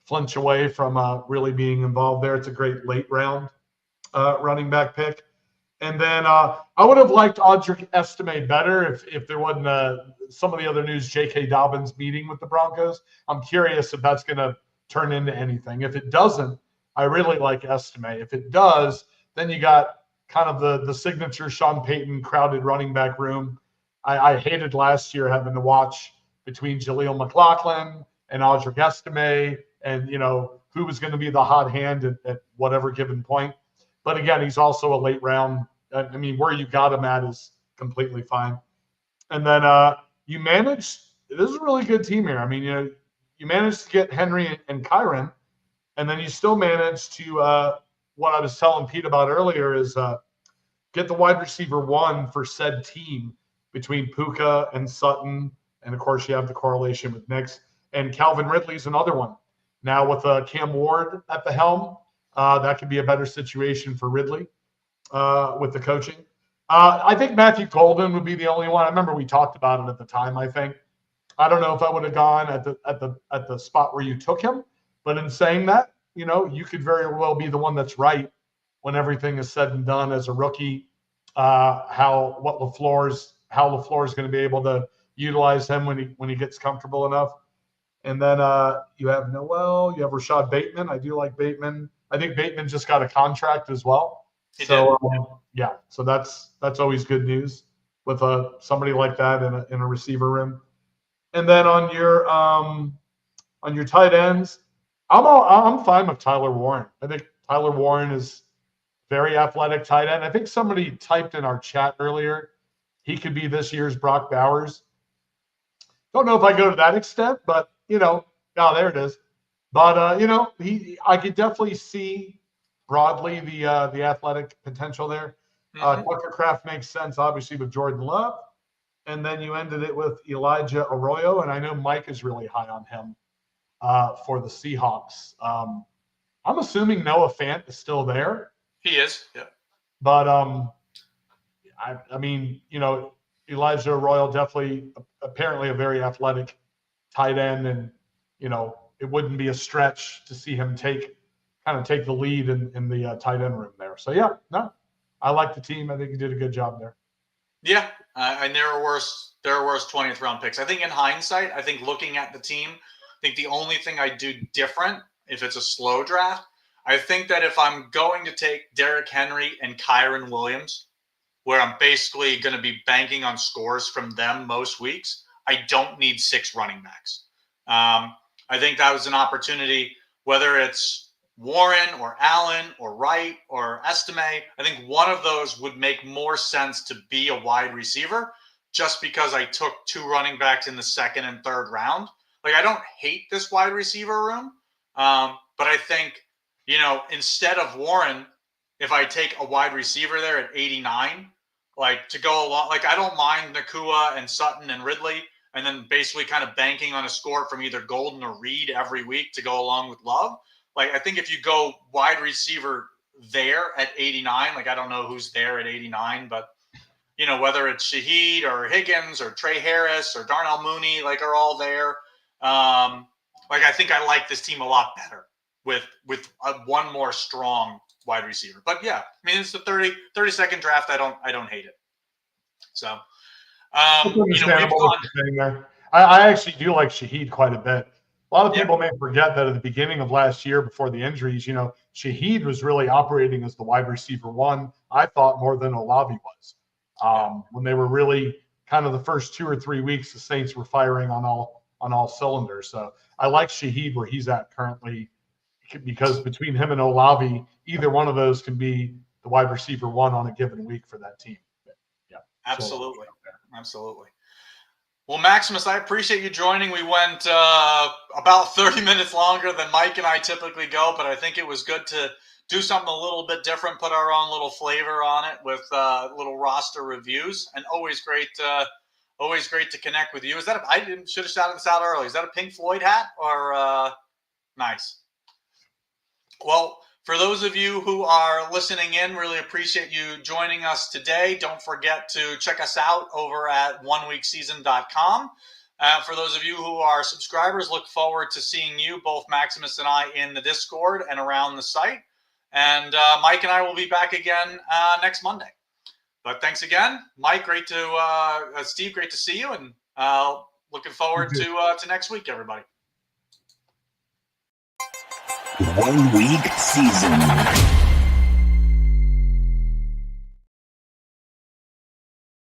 flinch away from really being involved there. It's a great late round running back pick. And then I would have liked Audric Estime better if there wasn't some of the other news, J.K. Dobbins meeting with the Broncos. I'm curious if that's going to turn into anything. If it doesn't, I really like Estime. If it does, then you got kind of the signature Sean Payton crowded running back room. I hated last year having to watch between Jaleel McLaughlin and Audric Estime and, who was going to be the hot hand at whatever given point. But again, he's also a late round. I mean, where you got him at is completely fine. And then you managed. This is a really good team here. I mean, you managed to get Henry and Kyron, and then you still managed to what I was telling Pete about earlier is get the wide receiver 1 for said team between Puka and Sutton, and of course you have the correlation with Nix, and Calvin Ridley's another one. Now with Cam Ward at the helm. That could be a better situation for Ridley with the coaching. I think Matthew Golden would be the only one. I remember we talked about it at the time. I don't know if I would have gone at the spot where you took him, but in saying that, you could very well be the one that's right when everything is said and done as a rookie. How LaFleur is going to be able to utilize him when he gets comfortable enough. And then you have Noel, you have Rashad Bateman. I do like Bateman. I think Bateman just got a contract as well. So that's always good news with somebody like that in a receiver room. And then on your tight ends, I'm fine with Tyler Warren. I think Tyler Warren is very athletic tight end. I think somebody typed in our chat earlier, he could be this year's Brock Bowers. Don't know if I go to that extent, but there it is. But I could definitely see broadly the athletic potential there. Tucker Kraft makes sense, obviously, with Jordan Love. and then you ended it with Elijah Arroyo, and I know Mike is really high on him for the Seahawks. I'm assuming Noah Fant is still there. He is, yeah. But I mean, Elijah Arroyo definitely apparently a very athletic tight end, and it wouldn't be a stretch to see him take the lead in the tight end room there. So yeah, no, I like the team. I think he did a good job there. Yeah, and there are worse 20th round picks. I think in hindsight, I think looking at the team, I think the only thing I do different if it's a slow draft, I think that if I'm going to take Derrick Henry and Kyron Williams, where I'm basically going to be banking on scores from them most weeks, I don't need 6 running backs. I think that was an opportunity, whether it's Warren or Allen or Wright or Estime, I think one of those would make more sense to be a wide receiver just because I took 2 running backs in the 2nd and 3rd round. Like, I don't hate this wide receiver room, but I think, instead of Warren, if I take a wide receiver there at 89, like to go along, like I don't mind Nakua and Sutton and Ridley, and then basically kind of banking on a score from either Golden or Reed every week to go along with Love. Like, I think if you go wide receiver there at 89, like I don't know who's there at 89, but whether it's Shaheed or Higgins or Trey Harris or Darnell Mooney, like are all there. Like, I think I like this team a lot better with one more strong wide receiver. But yeah, I mean, it's the 32nd draft. I don't hate it. So, we've gone. There. I actually do like Shaheed quite a bit. A lot of people may forget that at the beginning of last year, before the injuries, Shaheed was really operating as the wide receiver 1, I thought, more than Olave was. When they were really kind of the first 2 or 3 weeks, the Saints were firing on all cylinders. So I like Shaheed where he's at currently, because between him and Olave, either one of those can be the wide receiver 1 on a given week for that team. Yeah, absolutely. Well, Maximus, I appreciate you joining. We went about 30 minutes longer than Mike and I typically go, but I think it was good to do something a little bit different, put our own little flavor on it with little roster reviews, and always great to connect with you. Is that I should have shouted this out early. Is that a Pink Floyd hat or nice? Well, for those of you who are listening in, really appreciate you joining us today. Don't forget to check us out over at oneweekseason.com. For those of you who are subscribers, look forward to seeing you, both Maximus and I, in the Discord and around the site. And Mike and I will be back again next Monday. But thanks again, Mike. Steve, great to see you, and looking forward to next week, everybody. 1 week season.